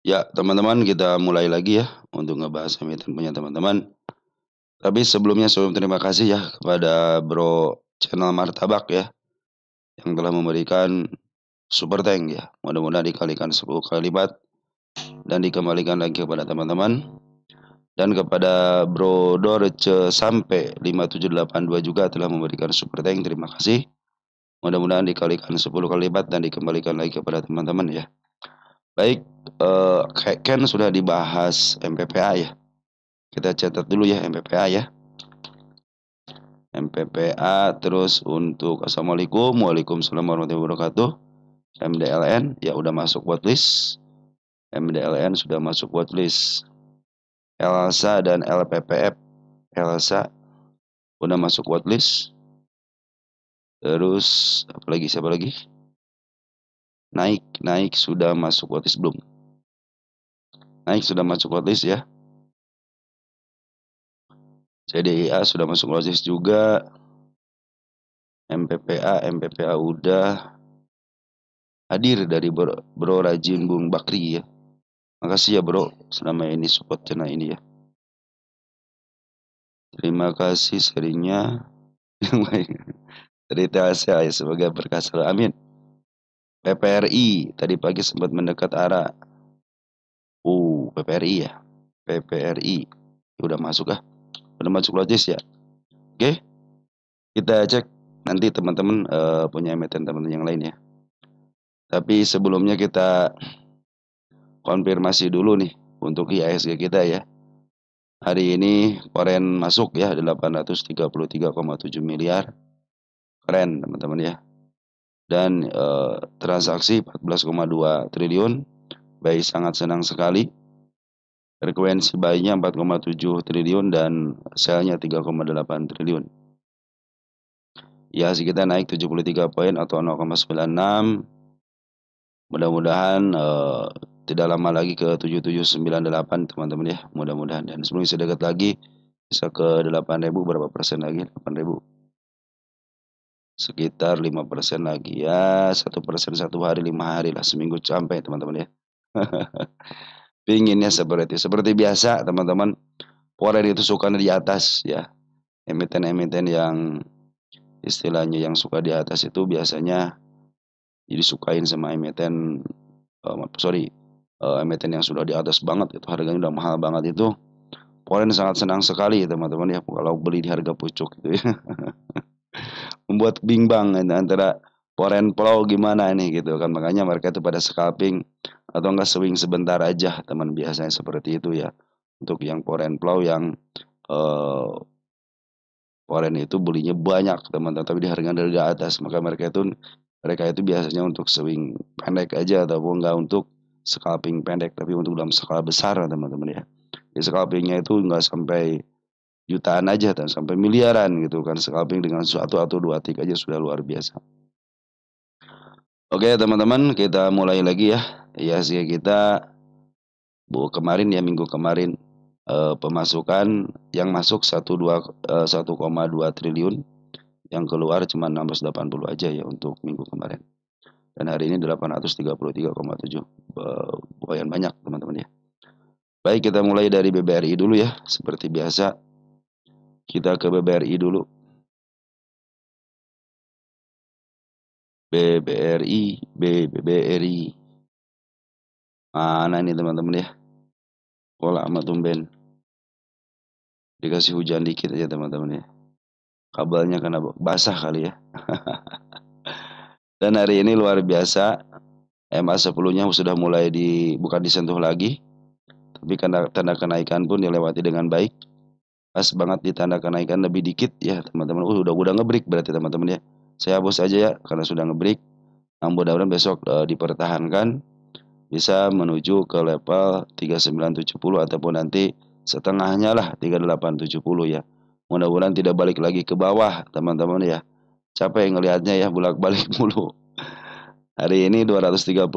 Ya, teman-teman, kita mulai lagi ya untuk ngebahas emiten punya teman-teman. Tapi sebelum terima kasih ya kepada Bro channel Martabak ya yang telah memberikan super thank ya. Mudah-mudahan dikalikan 10 kali lipat dan dikembalikan lagi kepada teman-teman. Dan kepada Bro Dorce sampai 5782 juga telah memberikan super thank. Terima kasih. Mudah-mudahan dikalikan 10 kali lipat dan dikembalikan lagi kepada teman-teman ya. Baik, Ken sudah dibahas MPPA ya. Kita catat dulu ya MPPA ya. MPPA terus untuk Assalamualaikum, Waalaikumsalam warahmatullahi wabarakatuh. MDLN ya udah masuk watchlist. MDLN sudah masuk watchlist. Elsa dan LPPF. Elsa udah masuk watchlist. Terus siapa lagi? Naik sudah masuk watchlist belum? Naik sudah masuk watchlist ya. CDIA sudah masuk watchlist juga. MPPA udah hadir dari Bro Rajin Bung Bakri ya. Makasih ya Bro selama ini support channel ini ya. Terima kasih serinya yang baik. Cerita saya sebagai berkah selalu. Amin. PPRI tadi pagi sempat mendekat arah. PPRI ya. PPRI udah masuk kah? Udah masuk logis ya. Oke, kita cek nanti teman-teman punya emiten teman-teman yang lain ya. Tapi sebelumnya kita konfirmasi dulu nih untuk IHSG kita ya. Hari ini Koren masuk ya 833,7 miliar. Keren teman-teman ya. Dan transaksi 14,2 triliun. Bayi sangat senang sekali. Frekuensi bayinya 4,7 triliun dan selnya 3,8 triliun. Ya, kita naik 73 poin atau 0,96. Mudah-mudahan tidak lama lagi ke 7798 teman-teman ya. Mudah-mudahan dan sebelum bisa dekat lagi bisa ke 8.000 berapa persen lagi? 8.000. Sekitar 5% lagi ya, 1% 1 hari 5 hari lah, seminggu sampai teman-teman ya. Pinginnya seperti biasa teman-teman. Forex itu suka di atas ya. Emiten-emiten yang istilahnya yang suka di atas itu biasanya disukain sama emiten emiten yang sudah di atas banget itu harganya udah mahal banget itu. Forex sangat senang sekali teman-teman ya kalau beli di harga pucuk gitu ya. Membuat bimbang antara foreign flow gimana nih gitu kan, makanya mereka itu pada scalping atau enggak swing sebentar aja teman, biasanya seperti itu ya. Untuk yang foreign flow yang foreign itu belinya banyak teman-teman tapi di harga atas, maka mereka itu biasanya untuk swing pendek aja ataupun enggak untuk scalping pendek tapi untuk dalam skala besar teman-teman ya. Di scalpingnya itu enggak sampai jutaan aja dan sampai miliaran gitu kan, scalping dengan satu atau dua tick aja sudah luar biasa. Oke teman-teman, kita mulai lagi ya. IHSG kita kemarin ya, minggu kemarin pemasukan yang masuk 1,2 triliun, yang keluar cuma 680 aja ya untuk minggu kemarin. Dan hari ini 833,7, lumayan banyak teman-teman ya. Baik, kita mulai dari BBRI dulu ya. Seperti biasa kita ke BBRI dulu. BBRI mana ini teman-teman ya. Lama tumben. Dikasih hujan dikit aja teman-teman ya. Kabelnya kena basah kali ya. Dan hari ini luar biasa. MA10-nya sudah mulai bukan disentuh lagi. Tapi tanda kenaikan pun dilewati dengan baik. Pas banget di tanda kenaikan lebih dikit ya teman-teman. Udah ngebreak berarti teman-teman ya. Saya hapus aja ya karena sudah ngebreak. Nah, mudah-mudahan besok dipertahankan bisa menuju ke level 3970 ataupun nanti setengahnya lah 3870 ya. Mudah-mudahan tidak balik lagi ke bawah teman-teman ya. Capek ngelihatnya ya, bolak-balik mulu. Hari ini 234,5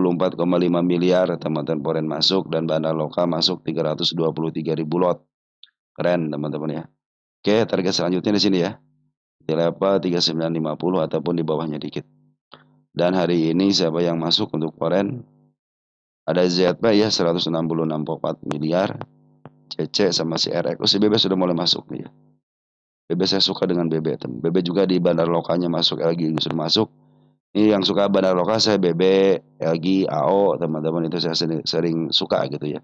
miliar teman-teman foreign masuk dan bandar lokal masuk 323.000 lot. Keren teman-teman ya. Oke, target selanjutnya di sini ya. Di level 3950 ataupun di bawahnya dikit. Dan hari ini siapa yang masuk untuk foreign? Ada ZP ya 166,4 miliar. CC sama si RX. Oh, si BB sudah mulai masuk nih ya. BB saya suka dengan BB. BB juga di bandar lokalnya masuk, LG sudah masuk. Ini yang suka bandar lokal saya BB, LG, AO, teman-teman itu saya sering suka gitu ya.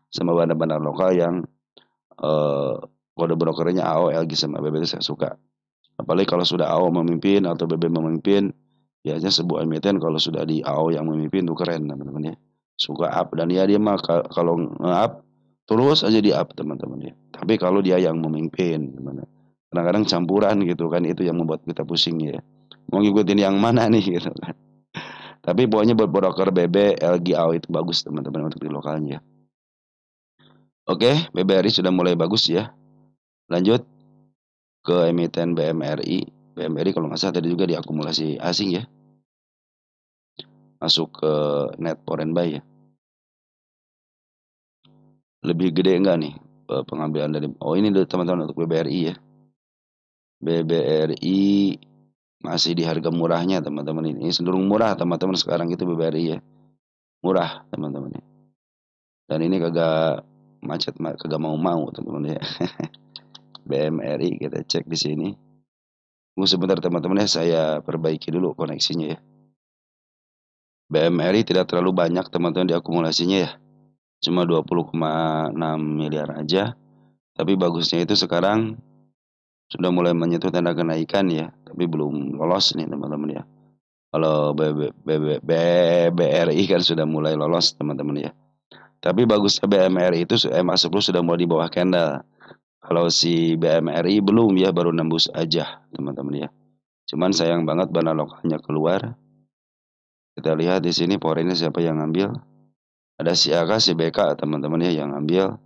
Sama bandar-bandar lokal yang eh, kode brokernya AO, LG sama BB itu saya suka. Apalagi kalau sudah AO memimpin atau BB memimpin, biasanya sebuah emiten kalau sudah di AO yang memimpin tuh keren teman-teman ya. Suka up dan ya dia mah kalau nge-up terus aja di up teman-teman ya. Tapi kalau dia yang memimpin gimana? Kadang-kadang campuran gitu kan itu yang membuat kita pusing ya. Mau ngikutin yang mana nih gitu kan. Tapi pokoknya buat broker BB, LG, AO itu bagus teman-teman untuk di lokalnya. Oke, BBRI sudah mulai bagus ya. Lanjut ke emiten BMRI. BMRI kalau nggak salah tadi juga diakumulasi asing ya. Masuk ke net foreign buy ya. Lebih gede enggak nih pengambilan dari, oh ini teman-teman untuk BBRI ya. BBRI masih di harga murahnya teman-teman, ini cenderung murah teman-teman sekarang itu BBRI ya. Murah teman-teman ya. Dan ini kagak macet, kagak mau teman-teman ya. BMRI kita cek di sini. Tunggu sebentar teman-teman ya, saya perbaiki dulu koneksinya ya. BMRI tidak terlalu banyak teman-teman diakumulasinya ya. Cuma 20,6 miliar aja. Tapi bagusnya itu sekarang sudah mulai menyentuh tanda kenaikan ya, tapi belum lolos nih teman-teman ya. Kalau BBRI kan sudah mulai lolos teman-teman ya. Tapi bagusnya BMRI itu MA10 sudah mulai di bawah candle. Kalau si BMRI belum ya, baru nembus aja teman-teman ya. Cuman sayang banget dana lokalnya keluar. Kita lihat di sini porennya siapa yang ngambil. Ada si AK, si BK teman-teman ya yang ngambil.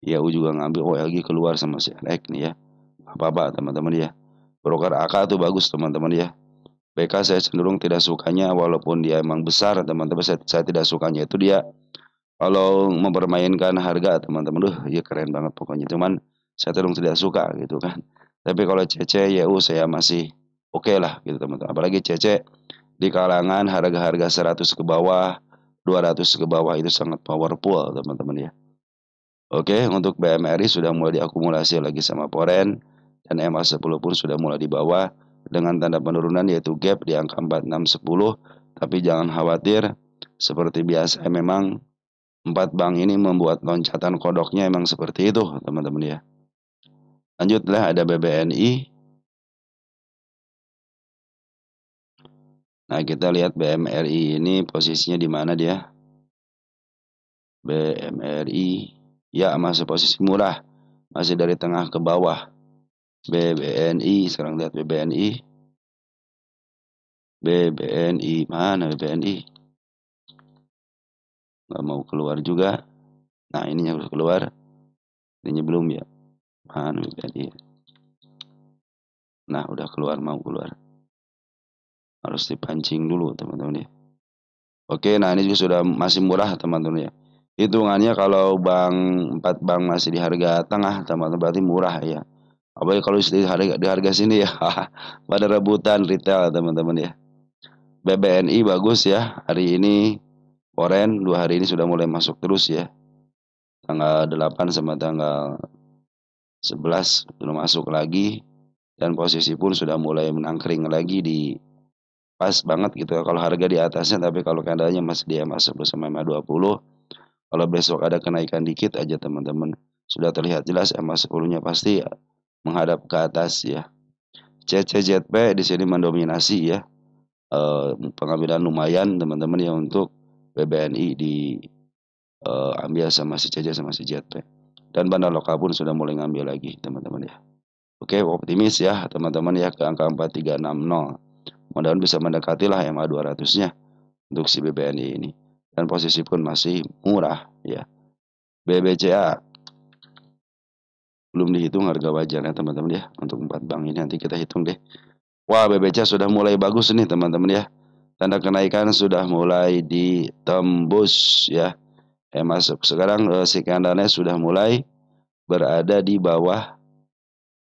IAU juga ngambil, OLG keluar sama si RX nih ya. Apa-apa teman-teman ya. Broker AK tuh bagus teman-teman ya. BK saya cenderung tidak sukanya walaupun dia emang besar teman-teman, saya tidak sukanya itu dia kalau mempermainkan harga teman-teman. Duh ya keren banget pokoknya, cuman saya cenderung tidak suka gitu kan. Tapi kalau CC YU saya masih oke lah gitu teman-teman, apalagi CC di kalangan harga-harga 100 ke bawah, 200 ke bawah itu sangat powerful teman-teman ya. Oke, untuk BMRI sudah mulai diakumulasi lagi sama Poren, dan MA10 pun sudah mulai di bawah dengan tanda penurunan yaitu gap di angka 4610. Tapi jangan khawatir, seperti biasa memang 4 bank ini membuat loncatan kodoknya emang seperti itu teman-teman ya. Lanjutlah ada BBNI. Nah kita lihat BMRI ini posisinya di mana dia. BMRI ya masih posisi murah, masih dari tengah ke bawah. BBNI, sekarang lihat BBNI. BBNI mana BBNI? Nggak mau keluar juga. Nah ininya harus keluar. Ininya belum ya. Mana BBNI? Nah udah keluar, mau keluar. Harus dipancing dulu teman-teman ya. Oke, nah ini juga sudah masih murah teman-teman ya. Hitungannya kalau 4 bank masih di harga tengah teman-teman berarti murah ya. Apalagi kalau di harga sini ya. Pada rebutan retail teman-teman ya. BBNI bagus ya. Hari ini Poren 2 hari ini sudah mulai masuk terus ya. Tanggal 8 sama tanggal 11 sudah masuk lagi. Dan posisi pun sudah mulai menangkring lagi di pas banget gitu. Kalau harga di atasnya, tapi kalau candlenya masih di MA10 sama MA20. Kalau besok ada kenaikan dikit aja teman-teman, sudah terlihat jelas MA10-nya pasti menghadap ke atas ya. CCZP di sini mendominasi ya. Pengambilan lumayan teman-teman ya untuk BBNI ambil sama si CC sama si ZP. Dan bandar lokal pun sudah mulai ngambil lagi teman-teman ya. Oke, optimis ya teman-teman ya ke angka 4360. Mudah-mudahan bisa mendekati lah MA 200-nya untuk si BBNI ini. Dan posisi pun masih murah ya. BBCA belum dihitung harga wajarnya teman-teman ya. Untuk 4 bank ini nanti kita hitung deh. Wah, BBCA sudah mulai bagus nih teman-teman ya. Tanda kenaikan sudah mulai ditembus ya. Masuk sekarang si candlenya sudah mulai berada di bawah.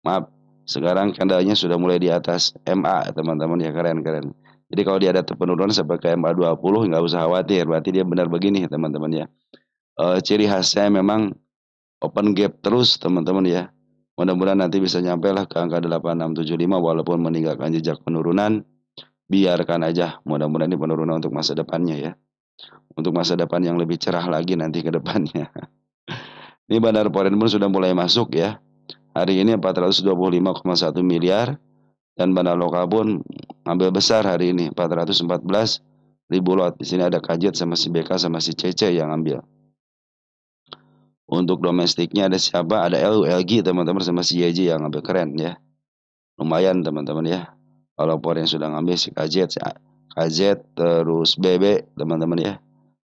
Maaf, sekarang candlenya sudah mulai di atas MA teman-teman ya, keren-keren. Jadi kalau dia ada penurunan sampai ke MA20 nggak usah khawatir, berarti dia benar begini teman-teman ya. Ciri khasnya memang open gap terus teman-teman ya. Mudah-mudahan nanti bisa nyampelah ke angka 8675 walaupun meninggalkan jejak penurunan, biarkan aja. Mudah-mudahan ini penurunan untuk masa depannya ya. Untuk masa depan yang lebih cerah lagi nanti ke depannya. Ini Bandar Poren pun sudah mulai masuk ya. Hari ini 425,1 miliar dan bandar lokal pun ngambil besar hari ini 414 ribu lot. Di sini ada Kajet sama si BK sama si CC yang ambil. Untuk domestiknya ada siapa? Ada LG teman-teman sama si YJ yang ngambil keren ya. Lumayan teman-teman ya. Kalau Poren sudah ngambil si KZ terus BB teman-teman ya.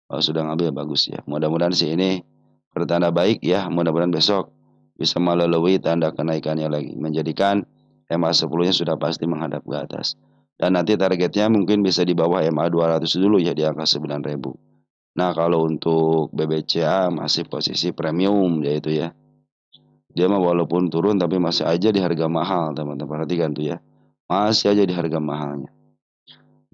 Kalau sudah ngambil bagus ya. Mudah-mudahan sih ini bertanda baik ya. Mudah-mudahan besok bisa melalui tanda kenaikannya lagi. Menjadikan MA10-nya sudah pasti menghadap ke atas. Dan nanti targetnya mungkin bisa di bawah MA200 dulu ya di angka 9.000. Nah kalau untuk BBCA masih posisi premium yaitu ya. Dia mah walaupun turun tapi masih aja di harga mahal teman-teman. Perhatikan tuh ya. Masih aja di harga mahalnya.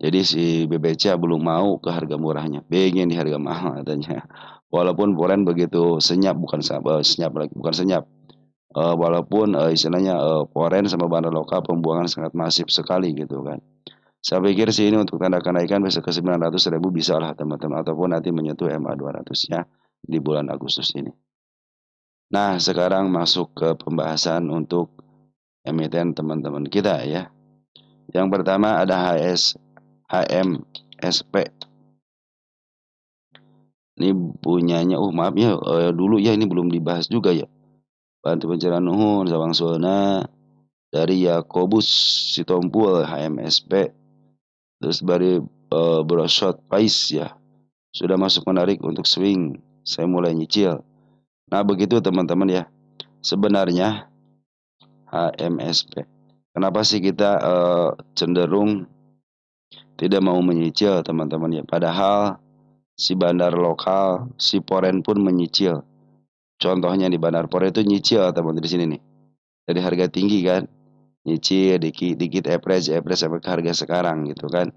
Jadi si BBCA belum mau ke harga murahnya, pengen di harga mahal katanya. Walaupun Poren begitu senyap, bukan senyap lagi, bukan senyap. Walaupun istilahnya Poren sama bandar lokal pembuangan sangat masif sekali gitu kan. Saya pikir sih ini untuk tanda kenaikan bisa ke 900.000 bisa lah teman-teman, ataupun nanti menyentuh MA200-nya di bulan Agustus ini. Nah sekarang masuk ke pembahasan untuk emiten teman-teman kita ya. Yang pertama ada HMSP. Ini punyanya, maaf ya, dulu ya ini belum dibahas juga ya. Bantu pencerahan nuhun sawang sulna dari Yakobus Sitompul HMSP. Terus dari Brosot Pais ya. Sudah masuk menarik untuk swing. Saya mulai nyicil. Nah begitu teman-teman ya. Sebenarnya HMSP. Kenapa sih kita cenderung tidak mau menyicil teman-teman ya. Padahal si bandar lokal, si Poren pun menyicil. Contohnya di Bandar Poren itu nyicil teman-teman di sini nih. Dari harga tinggi kan, nyicil dikit epres sampai ke harga sekarang gitu kan.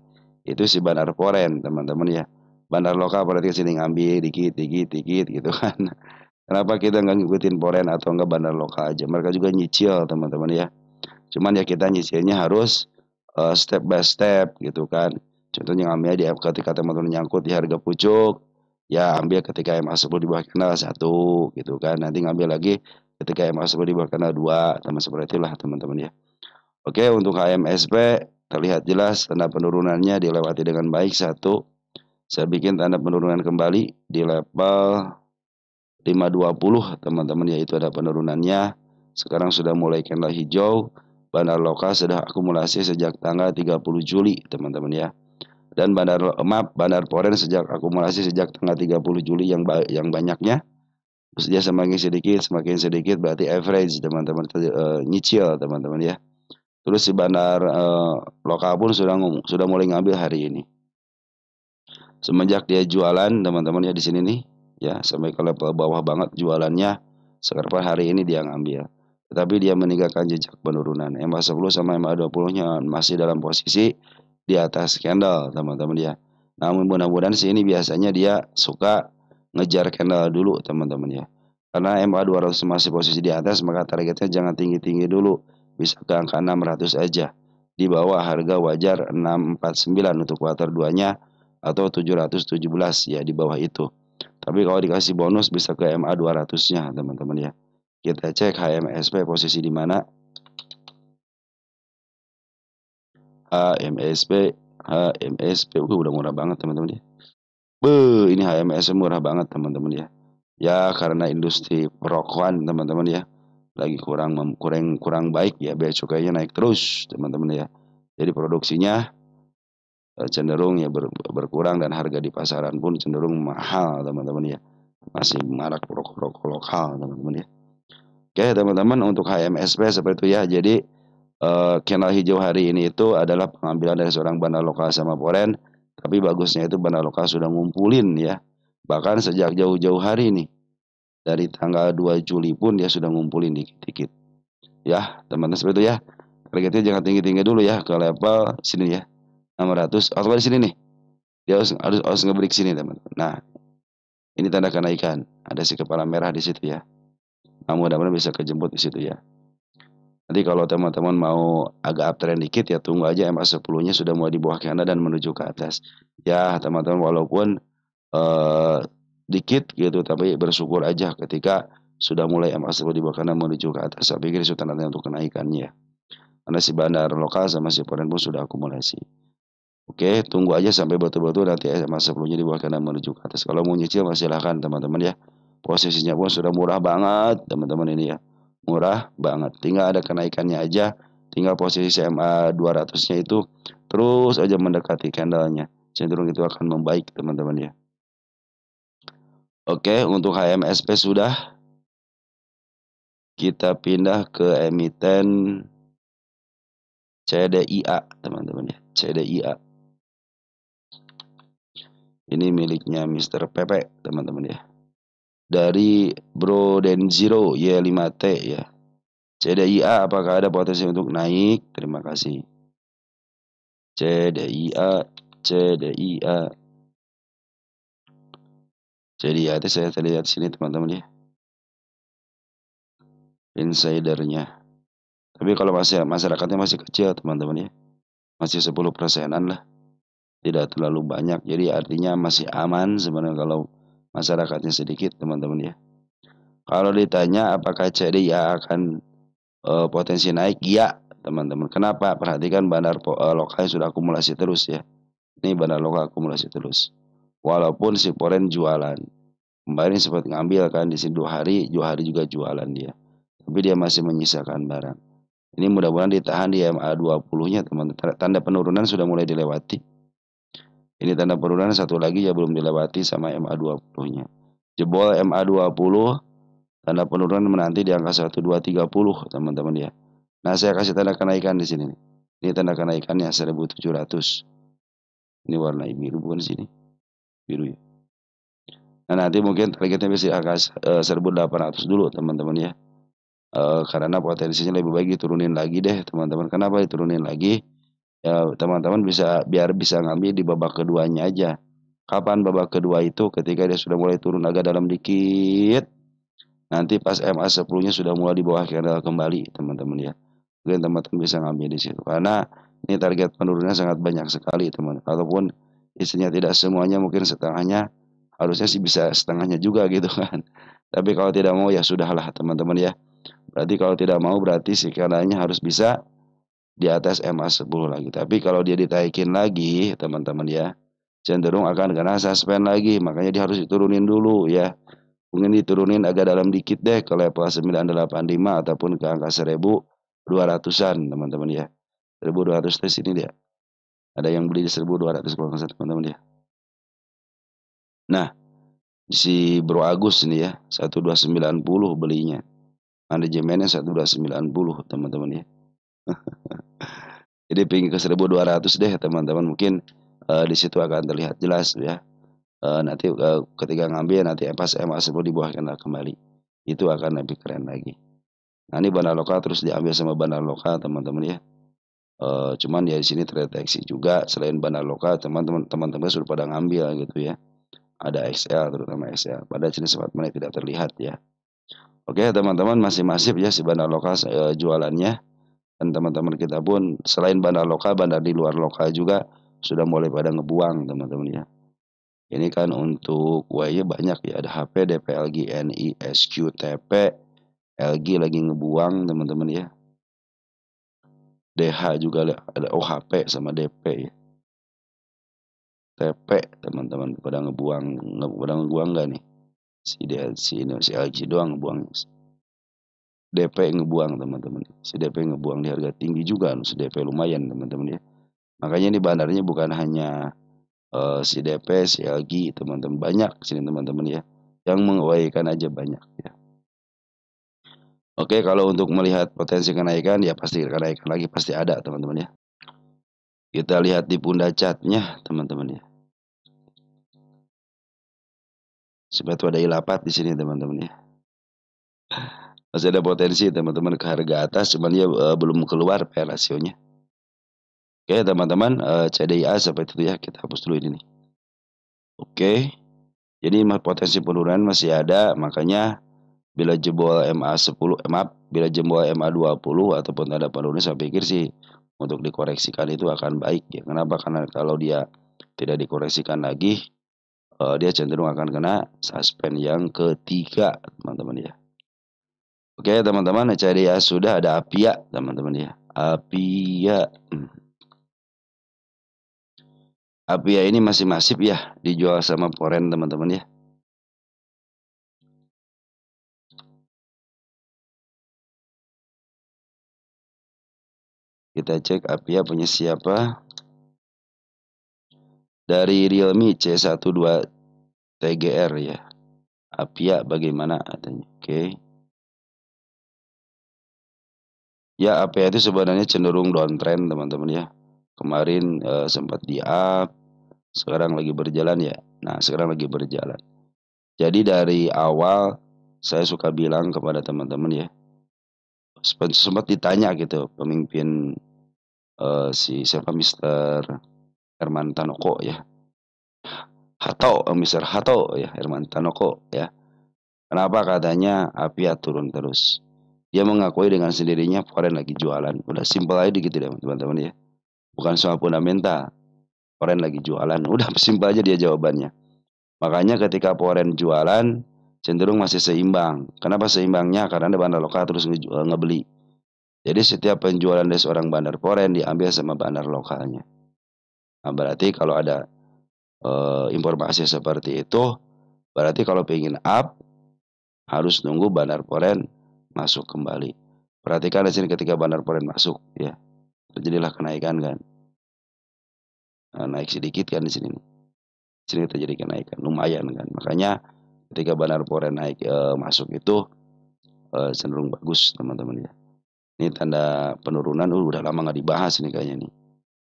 Itu si Bandar Poren teman-teman ya. Bandar lokal berarti sini ngambil dikit gitu kan. Kenapa kita nggak ngikutin Poren atau enggak bandar lokal aja? Mereka juga nyicil teman-teman ya. Cuman ya kita nyicilnya harus step by step gitu kan. Contohnya ngambil di ketika teman-teman nyangkut di harga pucuk, ya ambil ketika MA10 di bawah kanal 1 gitu kan. Nanti ngambil lagi ketika MA10 di bawah kanal 2, sama seperti itulah teman-teman ya. Oke, untuk HMSP terlihat jelas tanda penurunannya dilewati dengan baik. Satu, saya bikin tanda penurunan kembali di level 520 teman-teman, yaitu ada penurunannya. Sekarang sudah mulai candle hijau. Bandar lokal sudah akumulasi sejak tanggal 30 Juli teman-teman ya. Dan bandar Poren sejak akumulasi sejak tanggal 30 Juli yang banyaknya. Terus dia semakin sedikit berarti average teman-teman, nyicil teman-teman ya. Terus si bandar lokal pun sudah mulai ngambil hari ini. Semenjak dia jualan teman-teman ya di sini nih ya, sampai ke level bawah banget jualannya. Sekarang hari ini dia ngambil. Tetapi dia meninggalkan jejak penurunan. MA10 sama MA20-nya masih dalam posisi di atas candle teman-teman ya. Namun mudah-mudahan sih ini biasanya dia suka ngejar candle dulu teman-teman ya. Karena MA200 masih posisi di atas, maka targetnya jangan tinggi-tinggi dulu. Bisa ke angka 600 aja. Di bawah harga wajar 649 untuk kuartal 2-nya atau 717 ya, di bawah itu. Tapi kalau dikasih bonus bisa ke MA200-nya teman-teman ya. Kita cek HMSP posisi di mana. HMSP udah murah banget teman-teman ya. Ini HMSP murah banget teman-teman ya. Ya karena industri perrokokan teman-teman ya lagi kurang baik ya, bea cukainya naik terus teman-teman ya. Jadi produksinya cenderung ya berkurang dan harga di pasaran pun cenderung mahal teman-teman ya. Masih marak rokok lokal teman-teman ya. Oke teman-teman, untuk HMSP seperti itu ya. Jadi candle hijau hari ini itu adalah pengambilan dari seorang bandar lokal sama Poren. Tapi bagusnya itu bandar lokal sudah ngumpulin ya. Bahkan sejak jauh-jauh hari nih. Dari tanggal 2 Juli pun dia sudah ngumpulin dikit-dikit. Ya teman-teman seperti itu ya. Targetnya jangan tinggi-tinggi dulu ya, ke level sini ya. 600 atau di sini nih, dia harus nge-break sini teman-teman. Nah, ini tanda kenaikan, ada si kepala merah di situ ya. Nah, mudah-mudahan bisa kejemput di situ ya. Nanti kalau teman-teman mau agak uptrend dikit ya tunggu aja MA10-nya sudah mulai di bawah kanan dan menuju ke atas. Ya, teman-teman walaupun eh, dikit gitu tapi bersyukur aja ketika sudah mulai MA10 di bawah kanan menuju ke atas. Saya pikir itu tanda untuk kenaikannya. Karena si bandar lokal sama si foreign pun sudah akumulasi. Oke, tunggu aja sampai betul-betul nanti MA10-nya di bawah kanan menuju ke atas. Kalau mau nyicil silahkan teman-teman ya. Posisinya pun sudah murah banget teman-teman ini ya. Murah banget. Tinggal ada kenaikannya aja. Tinggal posisi CMA 200-nya itu terus aja mendekati candlenya. Cenderung itu akan membaik teman-teman ya. Oke, untuk HMSP sudah. Kita pindah ke emiten CDIA teman-teman ya. CDIA. Ini miliknya Mr. Pepe teman-teman ya. Dari Bro Denziro Y5T ya. CDIA apakah ada potensi untuk naik? Terima kasih. CDIA, CDIA. CDIA itu saya lihat sini teman-teman ya. Insidernya. Tapi kalau masyarakatnya masih kecil teman-teman ya. Masih 10%-an lah. Tidak terlalu banyak. Jadi artinya masih aman sebenarnya kalau masyarakatnya sedikit teman-teman ya. Kalau ditanya apakah CDIA akan potensi naik? Iya teman-teman. Kenapa? Perhatikan bandar lokal sudah akumulasi terus ya. Ini bandar lokal akumulasi terus. Walaupun si foreign jualan. Kemarin sempat ngambil kan di sini 2 hari juga jualan dia. Tapi dia masih menyisakan barang. Ini mudah-mudahan ditahan di MA20-nya teman-teman. Tanda penurunan sudah mulai dilewati. Ini tanda penurunan satu lagi ya belum dilewati sama MA20-nya. Jebol MA20 tanda penurunan menanti di angka 1230 teman-teman ya. Nah, saya kasih tanda kenaikan di sini. Ini tanda kenaikannya 1700. Ini warna biru bukan di sini. Biru ya. Nah, nanti mungkin targetnya bisa angka 1800 dulu teman-teman ya. Karena potensinya lebih baik diturunin lagi deh teman-teman. Kenapa diturunin lagi? Ya teman-teman biar bisa ngambil di babak keduanya aja. Kapan babak kedua itu? Ketika dia sudah mulai turun agak dalam dikit. Nanti pas MA10-nya sudah mulai di bawah candle kembali teman-teman ya. Mungkin teman-teman bisa ngambil di situ. Karena ini target penurunannya sangat banyak sekali teman. Ataupun isinya tidak semuanya mungkin setengahnya. Harusnya sih bisa setengahnya juga gitu kan. Tapi kalau tidak mau ya sudahlah teman-teman ya. Berarti kalau tidak mau berarti si kanalnya harus bisa di atas MA10 lagi. Tapi kalau dia ditaikin lagi teman-teman ya. Cenderung akan kena suspend lagi. Makanya dia harus diturunin dulu ya. Mungkin diturunin agak dalam dikit deh ke level 985 ataupun ke angka 1200-an teman-teman ya. 1200 tes ini dia. Ada yang beli di 1200 kalau nggak salah teman-teman ya. Nah, si Bro Agus ini ya 1290 belinya. Manajemennya 1290 teman-teman ya. Jadi pingin ke 1200 deh teman-teman. Mungkin di situ akan terlihat jelas ya. Nanti ketika ngambil nanti pas MA10 di bawah kembali. Itu akan lebih keren lagi. Nah, ini bandar lokal terus diambil sama bandar lokal teman-teman ya. Cuman ya di sini terdeteksi juga selain bandar lokal teman-teman sudah pada ngambil gitu ya. Ada XL terutama XL. Pada jenis apartemen tidak terlihat ya. Oke teman-teman masih masif ya si bandar lokal jualannya. Dan teman-teman kita pun selain bandar lokal, bandar di luar lokal juga sudah mulai pada ngebuang teman-teman ya. Ini kan untuk Y banyak ya. Ada HP, DP, LG, NI, SQ, TP. LG lagi ngebuang teman-teman ya. DH juga ada OHP sama DP ya. TP teman-teman pada ngebuang nggak nih? Si LG doang ngebuang. DP ngebuang teman-teman. Si DP ngebuang di harga tinggi juga, si DP lumayan teman-teman ya. Makanya ini bandarnya bukan hanya si DP, si LG teman-teman banyak sini teman-teman ya. Yang mengawaikan aja banyak ya. Oke, kalau untuk melihat potensi kenaikan ya pasti kenaikan lagi pasti ada teman-teman ya. Kita lihat di pundak chartnya teman-teman ya. Sebetulnya ada ilapat di sini teman-teman ya. Masih ada potensi teman-teman ke harga atas, cuman ya belum keluar P rasionya. Oke teman-teman, CDIA seperti itu ya, kita hapus dulu ini nih. Oke, jadi potensi penurunan masih ada, makanya bila jebol MA10, maaf, bila jebol MA20 ataupun tanda penurunan, saya pikir sih untuk dikoreksikan itu akan baik ya. Kenapa? Karena kalau dia tidak dikoreksikan lagi, dia cenderung akan kena suspend yang ketiga, teman-teman ya. Oke teman-teman, CDIA sudah, ada APIA teman-teman ya. APIA. APIA ini masih masif ya dijual sama foreign teman-teman ya. Kita cek APIA punya siapa. Dari Realme C12 TGR ya. APIA bagaimana katanya. Oke. Ya APIA itu sebenarnya cenderung downtrend teman-teman ya. Kemarin sempat di up, sekarang lagi berjalan ya. Nah sekarang lagi berjalan. Jadi dari awal saya suka bilang kepada teman-teman ya. Sempat ditanya gitu pemimpin si siapa Mister Herman Tanoko ya. Mister Hato ya, Herman Tanoko ya. Kenapa katanya APIA turun terus? Dia mengakui dengan sendirinya foreign lagi jualan. Udah simpel aja gitu deh teman-teman ya. Bukan soal fundamental. Foreign lagi jualan. Udah simpel aja dia jawabannya. Makanya ketika foreign jualan cenderung masih seimbang. Kenapa seimbangnya? Karena ada bandar lokal terus ngebeli. Jadi setiap penjualan dari seorang bandar foreign diambil sama bandar lokalnya. Nah, berarti kalau ada informasi seperti itu, berarti kalau pengen up harus nunggu bandar foreign masuk kembali. Perhatikan di sini ketika bandar foreign masuk ya, terjadilah kenaikan kan. Nah, naik sedikit kan di sini nih. Di sini terjadi kenaikan lumayan kan. Makanya ketika bandar foreign naik masuk itu cenderung bagus teman-teman ya. Ini tanda penurunan udah lama nggak dibahas nih kayaknya nih.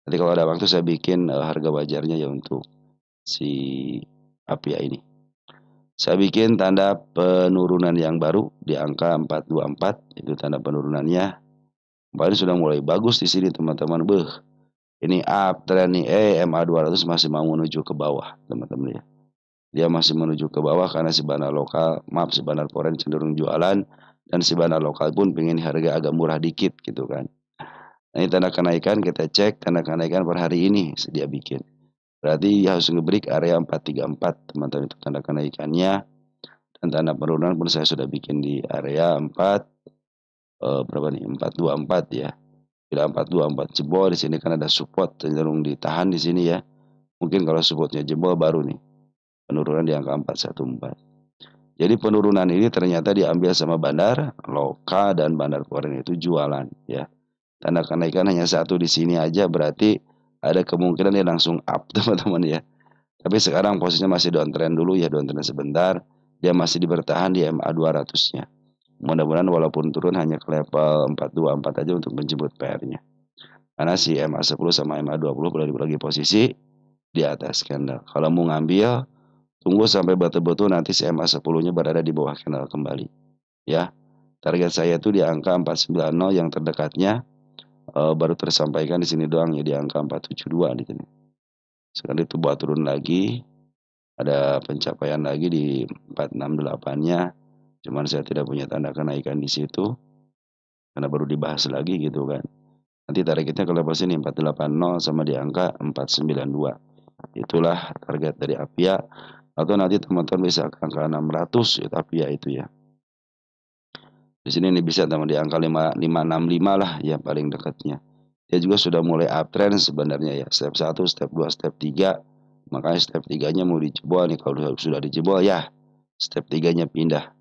Nanti kalau ada waktu saya bikin harga wajarnya ya untuk si APIA ini. Saya bikin tanda penurunan yang baru di angka 424, itu tanda penurunannya. Kemarin sudah mulai bagus di sini teman-teman. Ini uptrend nih, MA200 masih mau menuju ke bawah teman-teman ya. Dia masih menuju ke bawah karena si bandar lokal, maaf si bandar foreign cenderung jualan, dan si bandar lokal pun pengen harga agak murah dikit gitu kan. Nah ini tanda kenaikan, kita cek tanda kenaikan per hari ini dia bikin. Berarti harus ngebreak area 434 teman-teman, itu tanda kenaikannya. Dan tanda penurunan pun saya sudah bikin di area 4 berapa nih, 424 ya. Bila 424 jebol di sini kan ada support cenderung ditahan di sini ya. Mungkin kalau supportnya jebol baru nih penurunan di angka 414. Jadi penurunan ini ternyata diambil sama bandar lokal dan bandar foreign itu jualan ya. Tanda kenaikan hanya satu di sini aja, berarti ada kemungkinan dia langsung up teman-teman ya. Tapi sekarang posisinya masih downtrend dulu ya, downtrend sebentar. Dia masih bertahan di MA 200-nya. Mudah-mudahan walaupun turun hanya ke level 424 aja untuk menjemput PR-nya. Karena si MA10 sama MA20 lagi posisi di atas candle. Kalau mau ngambil, tunggu sampai betul-betul nanti si MA10-nya berada di bawah candle kembali. Ya, target saya itu di angka 490 yang terdekatnya baru tersampaikan di sini doang ya, di angka 472 di sini. Sekarang itu buat turun lagi, ada pencapaian lagi di 468-nya. Cuman saya tidak punya tanda kenaikan di situ karena baru dibahas lagi gitu kan. Nanti targetnya ke level sini 480 sama di angka 492. Itulah target dari APIA, atau nanti teman-teman bisa ke angka 600 itu APIA itu ya. Di sini nih bisa teman di angka 565 lah ya paling dekatnya. Dia juga sudah mulai uptrend sebenarnya ya. Step 1, step 2, step 3. Makanya step 3-nya mau dijebol nih, kalau sudah dijebol ya step 3-nya pindah.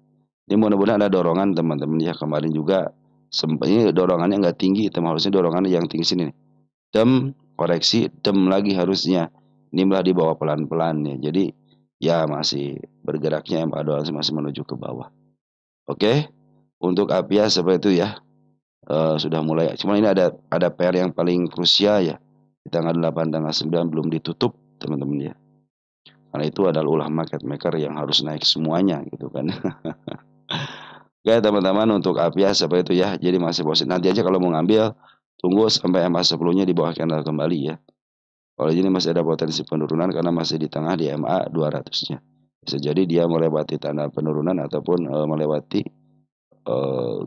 Ini mudah-mudahan ada dorongan teman-teman ya. Kemarin juga ini dorongannya nggak tinggi, teman, harusnya dorongannya yang tinggi sini nih. Dem, koreksi, dem lagi harusnya. Ini malah di bawah pelan-pelan ya. Jadi ya masih bergeraknya MA200 masih menuju ke bawah. Oke. Untuk APIA seperti itu ya. Sudah mulai. Cuma ini ada PR yang paling krusial ya. Di tanggal 8, tanggal 9 belum ditutup teman-teman ya. Karena itu adalah ulah market maker yang harus naik semuanya gitu kan. Oke teman-teman, untuk APIA seperti itu ya. Jadi masih positif. Nanti aja kalau mau ngambil tunggu sampai MA10-nya di bawah candle kembali ya. Kalau ini masih ada potensi penurunan karena masih di tengah di MA 200-nya. Bisa jadi dia melewati tanda penurunan ataupun melewati eh,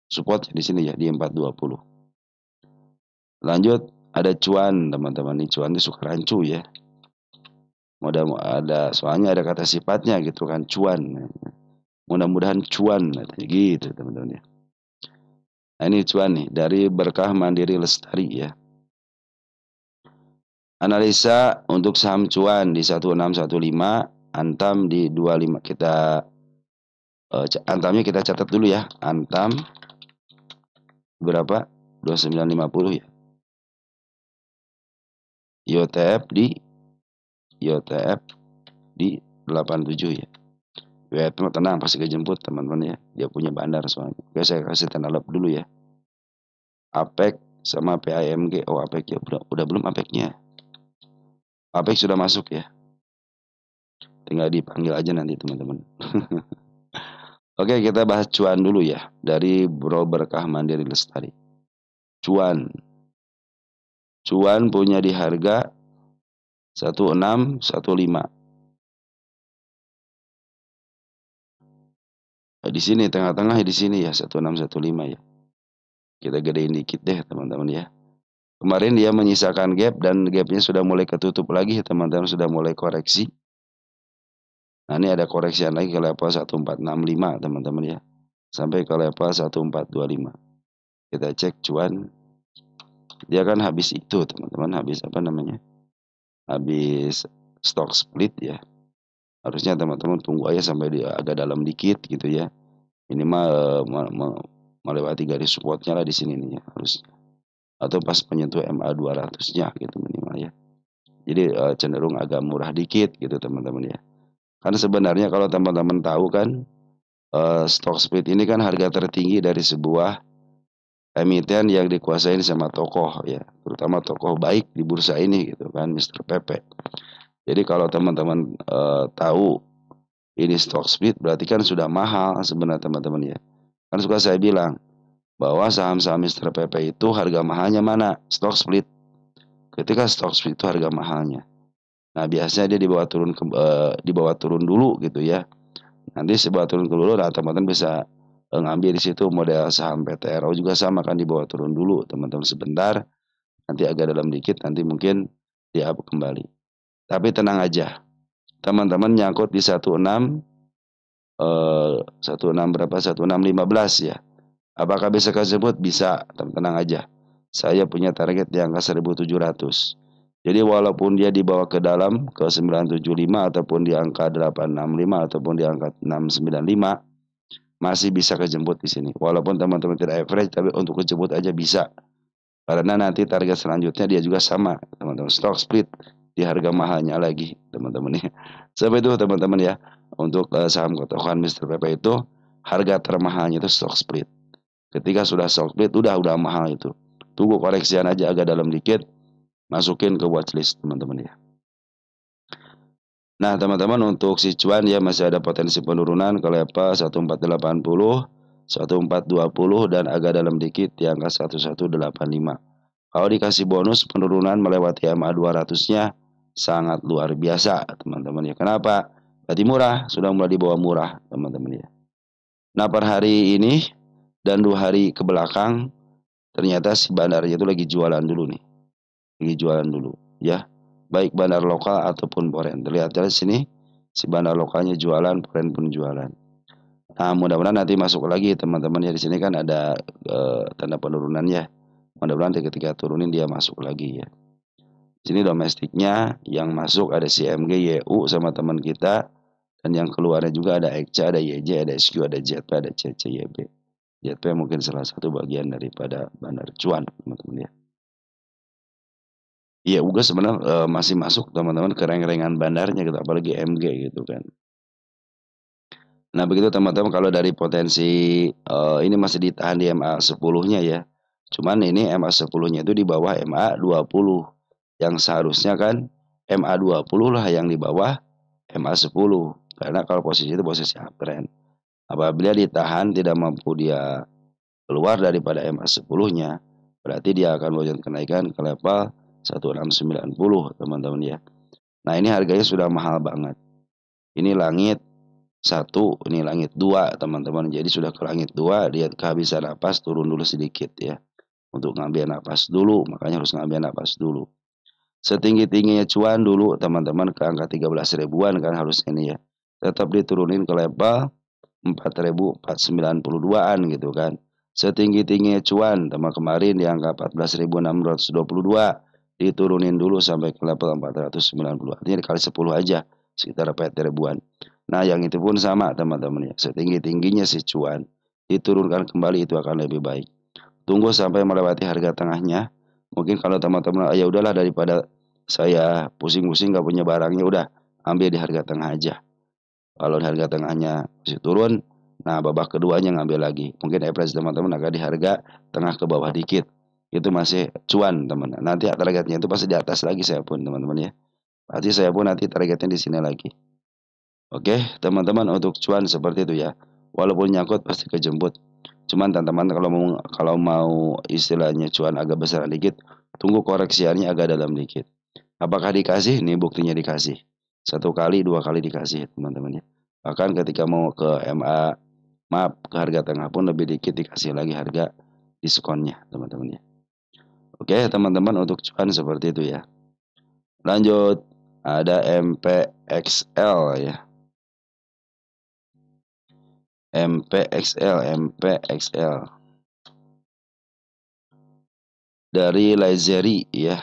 support di sini ya di 420. Lanjut ada cuan teman-teman, nih cuan ini suka rancu ya. Soalnya ada kata sifatnya gitu kan, cuan. Mudah-mudahan cuan gitu teman-teman ya. Nah ini cuan nih dari Berkah Mandiri Lestari ya. Analisa untuk saham cuan di 1615, Antam di 25. Antamnya kita catat dulu ya. Antam berapa? 2950 ya. YOTF di 87 ya. WF tenang pasti kejemput teman-teman ya. Dia punya bandar soalnya. Oke, saya kasih tanda lap dulu ya. APEC sama PAMG. Oh, APEC ya udah belum APEC-nya. APEC sudah masuk ya. Tinggal dipanggil aja nanti teman-teman. Oke, kita bahas cuan dulu ya. Dari Bro Berkah Mandiri Lestari. Cuan. Cuan punya di harga 1615. Nah, di sini tengah-tengah di sini ya 1615 ya. Kita gedein dikit deh teman-teman ya. Kemarin dia menyisakan gap dan gapnya sudah mulai ketutup lagi teman-teman, sudah mulai koreksi. Nah ini ada koreksian lagi ke level 1465 teman-teman ya. Sampai ke level 1425. Kita cek cuan. Dia kan habis itu teman-teman, habis apa namanya? Habis stock split ya. Harusnya teman-teman tunggu aja sampai dia agak dalam dikit gitu ya. Minimal melewati garis supportnya lah di sini nih ya, harus. Atau pas menyentuh MA 200-nya gitu minimal ya. Jadi cenderung agak murah dikit gitu teman-teman ya. Karena sebenarnya kalau teman-teman tahu kan stock split ini kan harga tertinggi dari sebuah emiten yang dikuasain sama tokoh ya, terutama tokoh baik di bursa ini gitu kan, Mr. Pepe. Jadi kalau teman-teman tahu ini stock split berarti kan sudah mahal sebenarnya teman-teman ya. Kan suka saya bilang bahwa saham-saham Mr. Pepe itu harga mahalnya mana? Stock split. Ketika stock split itu harga mahalnya. Nah, biasanya dia dibawa turun dulu gitu ya. Nanti dibawa turun dulu, nah teman-teman bisa ngambil di situ. Model saham PTRO juga sama kan, dibawa turun dulu teman-teman sebentar. Nanti agak dalam dikit, nanti mungkin dia up kembali. Tapi tenang aja. Teman-teman nyangkut di 16 berapa? 1615 ya. Apakah bisa kesebut? Bisa, tenang aja. Saya punya target di angka 1700. Jadi walaupun dia dibawa ke dalam ke 975 ataupun di angka 865 ataupun di angka 695 masih bisa kejemput di sini. Walaupun teman-teman tidak average tapi untuk kejemput aja bisa. Karena nanti target selanjutnya dia juga sama, teman-teman. Stock split di harga mahalnya lagi, teman-teman ya. Sampai itu teman-teman ya. Untuk saham kotokan Mr. Pepe itu harga termahalnya itu stock split. Ketika sudah stock split udah mahal itu. Tunggu koreksian aja agak dalam dikit, masukin ke watchlist teman-teman ya. Nah teman-teman untuk si cuan ya masih ada potensi penurunan ke level 1480, 1420 dan agak dalam dikit di angka 1185. Kalau dikasih bonus penurunan melewati MA 200-nya sangat luar biasa teman-teman ya. Kenapa? Berarti murah, sudah mulai di bawah murah teman-teman ya. Nah per hari ini dan 2 hari ke belakang ternyata si bandarnya itu lagi jualan dulu nih. Lagi jualan dulu ya. Baik bandar lokal ataupun foreign. Terlihat dari sini si bandar lokalnya jualan, foreign pun jualan. Nah, mudah-mudahan nanti masuk lagi teman-teman ya, di sini kan ada tanda penurunannya. Mudah-mudahan ketika turunin dia masuk lagi ya. Sini domestiknya yang masuk ada CMG, YU sama teman kita, dan yang keluarnya juga ada ECA, ada YJ, ada SQ, ada ZP, ada CCYB. ZP mungkin salah satu bagian daripada bandar cuan teman-teman ya. Iya juga sebenarnya masih masuk teman-teman ke reng-rengan bandarnya gitu, apalagi MG gitu kan. Nah begitu teman-teman kalau dari potensi ini masih ditahan di MA 10-nya ya. Cuman ini MA 10-nya itu di bawah MA 20. Yang seharusnya kan MA 20 lah yang di bawah MA 10. Karena kalau posisi itu posisi uptrend. Apabila ditahan tidak mampu dia keluar daripada MA 10-nya, Berarti dia akan melonjak kenaikan ke level 1690 teman-teman ya. Nah ini harganya sudah mahal banget. Ini langit 1, ini langit 2 teman-teman. Jadi sudah ke langit 2, dia kehabisan napas, turun dulu sedikit ya. Untuk ngambil napas dulu, makanya harus ngambil napas dulu. Setinggi-tingginya cuan dulu teman-teman ke angka 13 ribuan kan harusnya ini ya. Tetap diturunin ke level 4.492-an gitu kan. Setinggi-tingginya cuan teman kemarin di angka 14.622, diturunin dulu sampai ke level 490. Artinya dikali 10 aja, sekitar 4 ribuan. Nah, yang itu pun sama teman-teman ya. Setinggi-tingginya si cuan diturunkan kembali itu akan lebih baik. Tunggu sampai melewati harga tengahnya. Mungkin kalau teman-teman ya udahlah daripada saya pusing-pusing gak punya barangnya, udah ambil di harga tengah aja. Kalau di harga tengahnya masih turun, nah babak keduanya ngambil lagi. Mungkin average teman-teman agak di harga tengah ke bawah dikit. Itu masih cuan teman. Nanti targetnya itu pasti di atas lagi saya pun teman-teman ya. Pasti saya pun nanti targetnya di sini lagi. Oke, teman-teman untuk cuan seperti itu ya. Walaupun nyangkut pasti kejemput. Cuman teman-teman kalau mau istilahnya cuan agak besar dikit, tunggu koreksiannya agak dalam dikit. Apakah dikasih? Nih buktinya dikasih. 1 kali, 2 kali dikasih teman-teman ya. Bahkan ketika mau ke MA, maaf ke harga tengah pun lebih dikit dikasih lagi harga diskonnya teman-teman ya. Oke teman-teman untuk cuan seperti itu ya. Lanjut ada MPXL ya. MPXL dari Lazeri ya.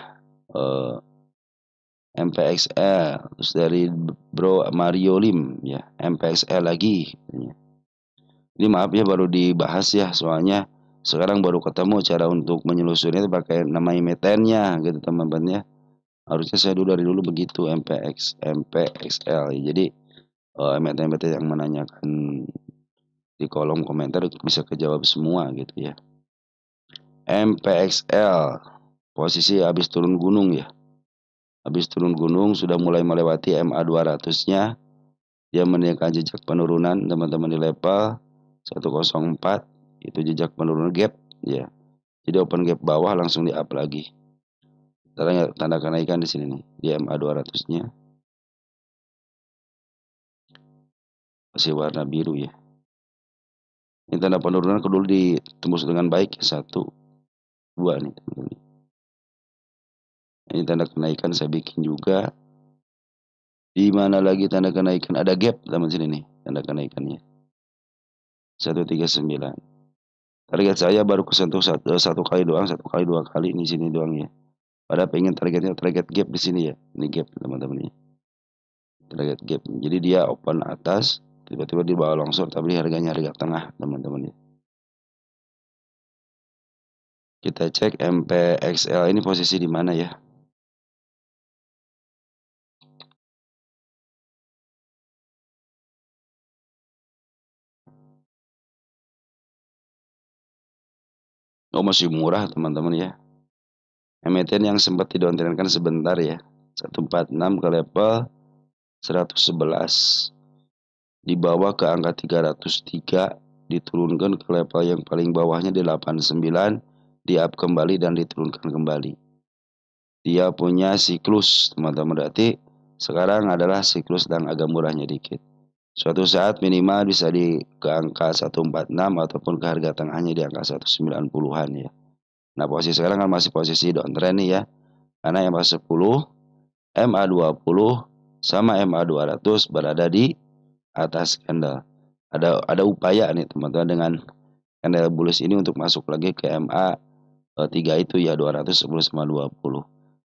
MPXL terus dari Bro Mario Lim ya, MPXL lagi. Ini maaf ya baru dibahas ya, soalnya sekarang baru ketemu cara untuk menyelusurinya itu pakai nama emitennya gitu teman-teman ya. Harusnya saya dulu dari dulu begitu MPXL. Jadi emiten-emiten yang menanyakan di kolom komentar bisa kejawab semua gitu ya. MPXL posisi habis turun gunung ya. Habis turun gunung sudah mulai melewati MA 200-nya. Dia meninggalkan jejak penurunan teman-teman di level 104. Itu jejak penurunan gap ya. Jadi open gap bawah langsung di up lagi. Tanda kenaikan di sini nih di MA 200-nya. Masih warna biru ya. Ini tanda penurunan dulu ditembus dengan baik ya. 1, 2 nih teman-teman. Ini tanda kenaikan saya bikin juga. Di mana lagi tanda kenaikan? Ada gap teman sini nih tanda kenaikannya. 139. Target saya baru kesentuh satu kali doang, 1 kali 2 kali di sini doang ya. Padahal pengen targetnya target gap di sini ya. Ini gap teman-teman ya. Target gap. Jadi dia open atas, tiba-tiba di bawah longsor tapi harganya harga tengah teman-teman ya. Kita cek MPXL ini posisi di mana ya? Oh masih murah teman-teman ya. Emiten yang sempat didowntrendkan sebentar ya. 146 ke level 111. Dibawa ke angka 303, diturunkan ke level yang paling bawahnya di 89, di up kembali dan diturunkan kembali. Dia punya siklus teman-teman, berarti sekarang adalah siklus dan agak murahnya dikit. Suatu saat minimal bisa di ke angka 146 ataupun ke harga tengahnya di angka 190-an ya. Nah posisi sekarang kan masih posisi downtrend nih ya. Karena MA10, MA20 sama MA200 berada di atas candle. Ada upaya nih teman-teman dengan candle bullish ini untuk masuk lagi ke MA 3 itu ya 210 sama 20.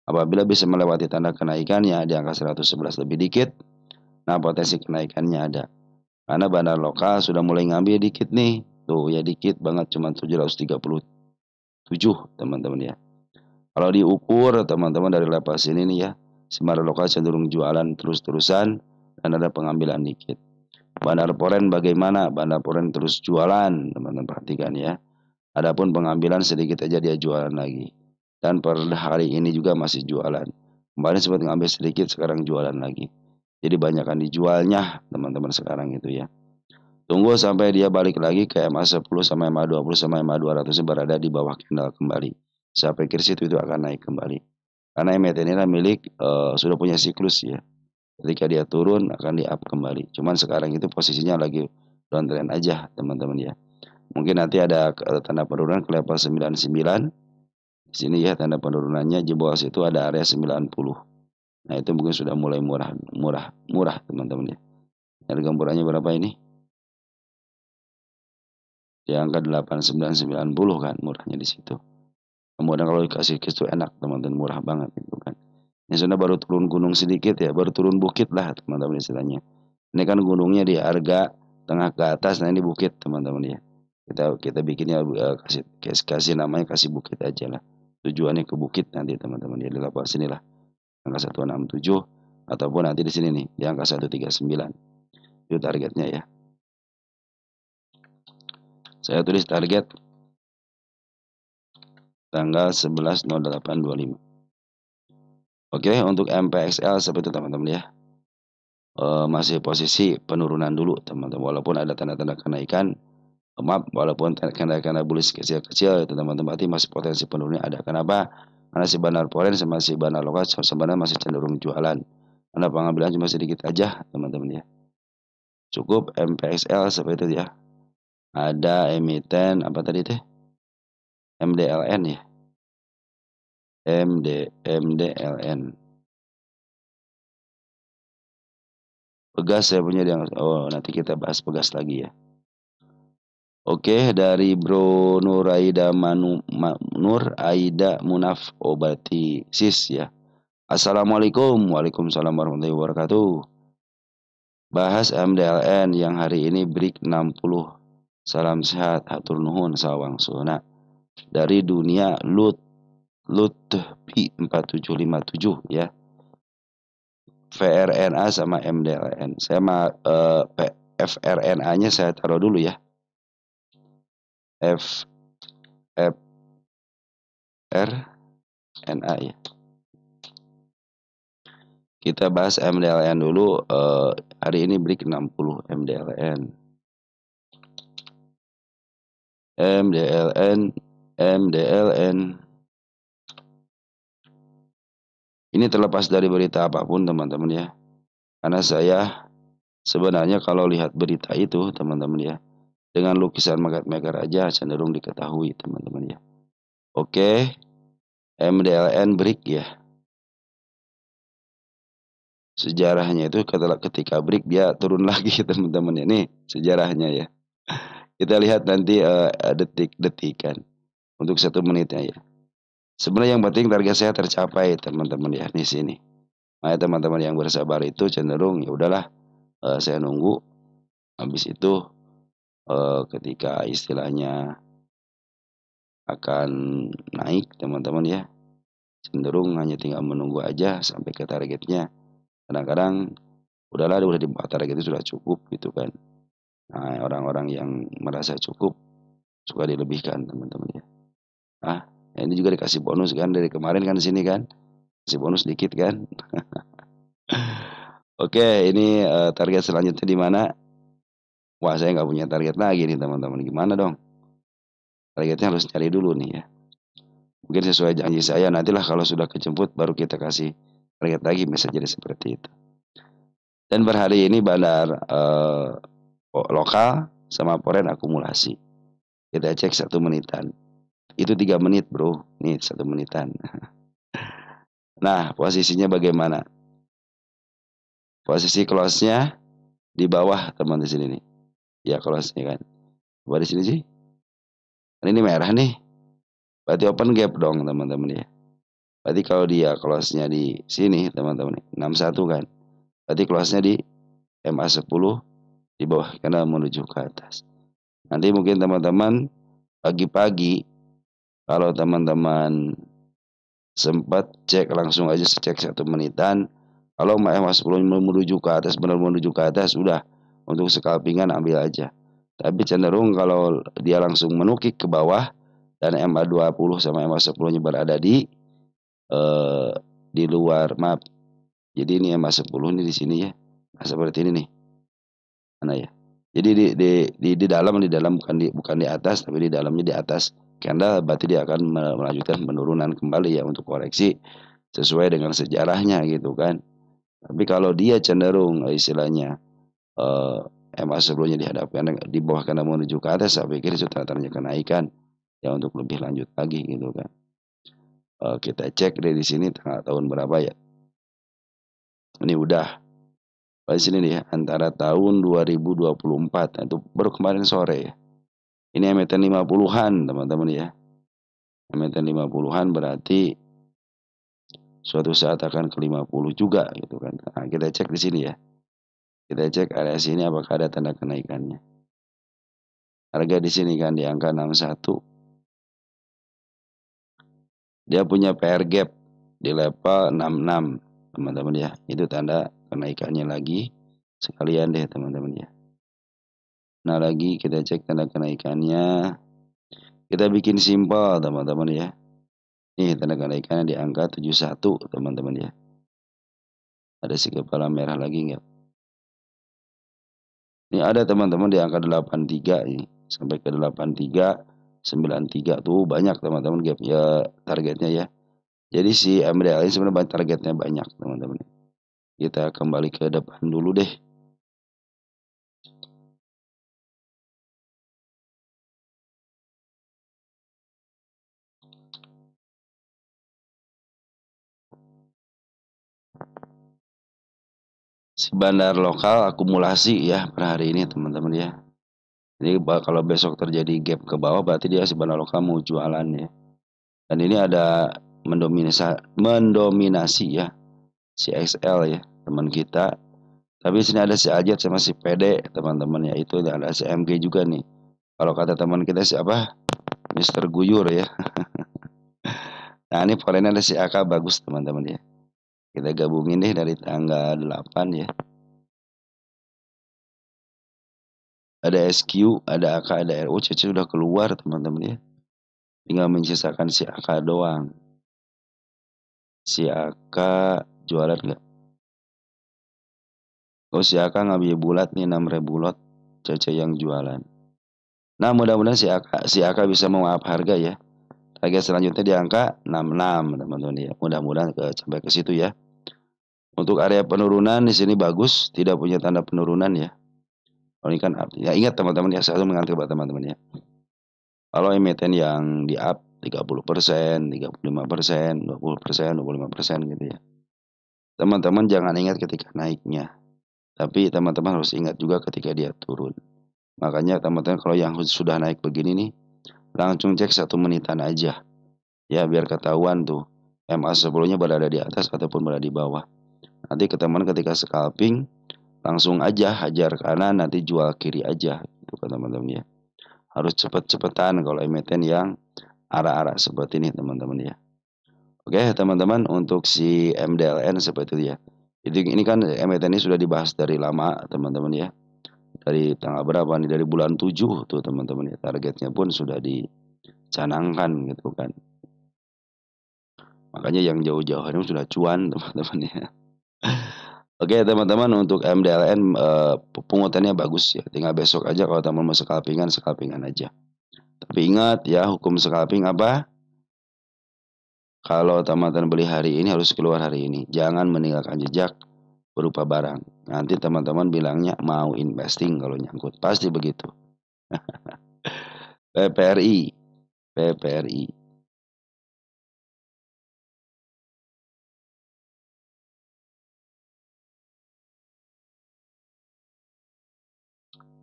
Apabila bisa melewati tanda kenaikannya di angka 111 lebih dikit, nah potensi kenaikannya ada. Karena bandar lokal sudah mulai ngambil dikit nih. Tuh ya dikit banget cuma 737 teman-teman ya. Kalau diukur teman-teman dari level sini nih ya, si bandar lokal cenderung jualan terus-terusan dan ada pengambilan dikit. Bandar Poren bagaimana? Bandar Poren terus jualan, teman-teman perhatikan ya. Adapun pengambilan sedikit aja dia jualan lagi. Dan per hari ini juga masih jualan. Kemarin sempat ngambil sedikit, sekarang jualan lagi. Jadi banyakkan dijualnya teman-teman sekarang itu ya. Tunggu sampai dia balik lagi ke MA10 sama MA20 sama MA200 berada di bawah candle kembali. Saya pikir situ itu akan naik kembali. Karena emiten ini milik sudah punya siklus ya. Ketika dia turun akan di up kembali. Cuman sekarang itu posisinya lagi downtrend aja teman-teman ya. Mungkin nanti ada tanda penurunan ke level 99. Di sini ya tanda penurunannya di bawah situ ada area 90. Nah, itu mungkin sudah mulai murah teman-teman ya. Harga murahnya berapa ini? Di angka 8990 kan murahnya di situ. Kemudian kalau dikasih kis itu enak teman-teman, murah banget gitu kan. Ini sudah baru turun gunung sedikit ya, baru turun bukit lah teman-teman istilahnya. Ini kan gunungnya di harga tengah ke atas, nah ini bukit teman-teman ya. Kita bikinnya kasih namanya kasih bukit aja lah. Tujuannya ke bukit nanti teman-teman ya, di level sini lah. Angka 167 ataupun nanti di sini nih di angka 139. Itu targetnya ya. Saya tulis target tanggal 11.08.25. Oke, untuk MPXL seperti itu teman-teman ya. Masih posisi penurunan dulu teman-teman, walaupun ada tanda-tanda kenaikan. Maaf, walaupun tanda-tanda bullish kecil-kecil itu teman-teman, berarti masih potensi penurunannya ada. Kenapa? Karena si Banar Forex sama si Banar Lokal sebenarnya masih cenderung jualan. Karena pengambilan cuma sedikit aja teman-teman ya. Cukup MPXL seperti itu ya. Ada emiten apa tadi teh? MDLN ya. MDLN. Pegas saya punya yang nanti kita bahas Pegas lagi ya. Oke, dari Bro Nuraida Nur Aida Munaf Obati Sis ya. Assalamualaikum. Waalaikumsalam warahmatullahi wabarakatuh. Bahas MDLN yang hari ini break 60. Salam sehat, hatur nuhun sawang suna. Dari dunia Lutfi 4757 ya. VRNA sama MDLN. Saya FRNA-nya saya taruh dulu ya. F R N A ya. Kita bahas MDLN dulu. Hari ini break 60 MDLN. Ini terlepas dari berita apapun teman-teman ya. Karena saya sebenarnya kalau lihat berita itu teman-teman ya, dengan lukisan market maker aja cenderung diketahui teman-teman ya. Oke, MDLN break ya. Sejarahnya itu ketika break dia turun lagi teman-teman ya. Nih sejarahnya ya. Kita lihat nanti detik-detikan untuk 1 menitnya ya. Sebenarnya yang penting target saya tercapai teman-teman ya di sini. Nah, teman-teman yang bersabar itu cenderung ya udahlah, saya nunggu. Habis itu ketika istilahnya akan naik teman-teman ya, cenderung hanya tinggal menunggu aja sampai ke targetnya. Kadang-kadang udahlah, udah di bawah target itu sudah cukup gitu kan. Nah, orang-orang yang merasa cukup suka dilebihkan teman-teman ya. Ini juga dikasih bonus kan dari kemarin kan di sini kan. Kasih bonus dikit kan. Oke, ini target selanjutnya di mana? Wah, saya nggak punya target lagi nih teman-teman. Gimana dong? Targetnya harus cari dulu nih ya. Mungkin sesuai janji saya, nantilah kalau sudah kejemput baru kita kasih target lagi, bisa jadi seperti itu. Dan berhari ini bandar lokal sama foreign akumulasi. Kita cek 1 menitan. Itu 3 menit bro, nih 1 menitan. Nah, posisinya bagaimana? Posisi close-nya di bawah teman di sini nih. Ya close-nya kan. Coba di sini sih. Ini merah nih. Berarti open gap dong teman-teman ya. Berarti kalau dia close-nya di sini teman-teman 61 kan. Berarti close-nya di MA10 di bawah karena menuju ke atas. Nanti mungkin teman-teman pagi-pagi kalau teman-teman sempat cek langsung aja, cek 1 menitan. Kalau MA10 menuju ke atas, benar menuju ke atas, udah untuk scalpingan ambil aja. Tapi cenderung kalau dia langsung menukik ke bawah dan MA20 sama MA10-nya berada di luar map. Jadi ini MA10 ini di sini ya. Nah, seperti ini nih. Mana ya? Jadi di dalam bukan di atas, tapi di dalamnya di atas candle berarti dia akan melanjutkan penurunan kembali ya untuk koreksi sesuai dengan sejarahnya gitu kan. Tapi kalau dia cenderung istilahnya EMA sebelumnya dihadapkan di bawah karena menuju ke atas, saya pikir itu tanda-tanda kenaikan ya untuk lebih lanjut lagi gitu kan. Kita cek deh di sini tanggal tahun berapa ya. Ini udah di sini nih ya, antara tahun 2024. Nah, itu baru kemarin sore ya. Ini emiten 50-an teman-teman ya. Emiten 50-an berarti suatu saat akan ke 50 juga gitu kan. Nah, kita cek di sini ya. Kita cek area sini apakah ada tanda kenaikannya. Harga di sini kan di angka 61. Dia punya PR gap di level 66, teman-teman ya. Itu tanda kenaikannya lagi. Sekalian deh teman-teman ya. Nah, lagi kita cek tanda kenaikannya. Kita bikin simpel teman-teman ya. Nih tanda kenaikannya di angka 71 teman-teman ya. Ada si kepala merah lagi nggak? Ini ada teman-teman di angka 83 ini. Sampai ke 83, 93 tuh banyak teman-teman gap ya targetnya ya. Jadi si MDL ini sebenarnya targetnya banyak teman-teman. Kita kembali ke depan dulu deh. Si bandar lokal akumulasi ya per hari ini teman-teman ya. Jadi kalau besok terjadi gap ke bawah berarti dia si bandar lokal mau jualan ya. Dan ini ada mendominasi ya si XL ya teman kita. Tapi sini ada si Ajat sama si PD teman-teman ya. Itu ada si MG juga nih. Kalau kata teman kita siapa? Mister Guyur ya. Nah ini foreign ada si AK bagus teman-teman ya. Kita gabungin deh dari tanggal 8 ya. Ada SQ, ada AK, ada RU, CC udah keluar teman-teman ya. Tinggal menyisakan si AK doang. Si AK jualan nggak? Oh si AK ngambil bulat nih 6.000 lot. CC yang jualan. Nah mudah-mudahan si AK bisa menguap harga ya. Harga selanjutnya di angka 66 teman-teman ya. Mudah-mudahan sampai ke situ ya. Untuk area penurunan di sini bagus, tidak punya tanda penurunan ya. Kalau ini kan up. Ya ingat teman-teman ya, selalu mengantar buat teman-teman ya. Kalau emiten yang di up 30%, 35%, 20%, 25% gitu ya. Teman-teman jangan ingat ketika naiknya. Tapi teman-teman harus ingat juga ketika dia turun. Makanya teman-teman kalau yang sudah naik begini nih, langsung cek 1 menitan aja. Ya biar ketahuan tuh MA sebelumnya berada di atas ataupun berada di bawah. Nanti teman ketika scalping langsung aja hajar kanan, nanti jual kiri aja gitu kan teman-teman ya. Harus cepet-cepetan kalau emiten yang arah-arah seperti ini teman-teman ya. Oke teman-teman, untuk si MDLN seperti itu ya. Jadi ini kan emiten ini sudah dibahas dari lama teman-teman ya. Dari tanggal berapa nih, dari bulan 7 tuh teman-teman ya. Targetnya pun sudah dicanangkan gitu kan. Makanya yang jauh-jauh hari sudah cuan teman-teman ya. Oke teman-teman, untuk MDLN pungutannya bagus ya. Tinggal besok aja kalau teman mau scalpingan aja. Tapi ingat ya, hukum scalping apa? Kalau teman-teman beli hari ini harus keluar hari ini. Jangan meninggalkan jejak berupa barang. Nanti teman-teman bilangnya mau investing kalau nyangkut. Pasti begitu. PPRI. PPRI.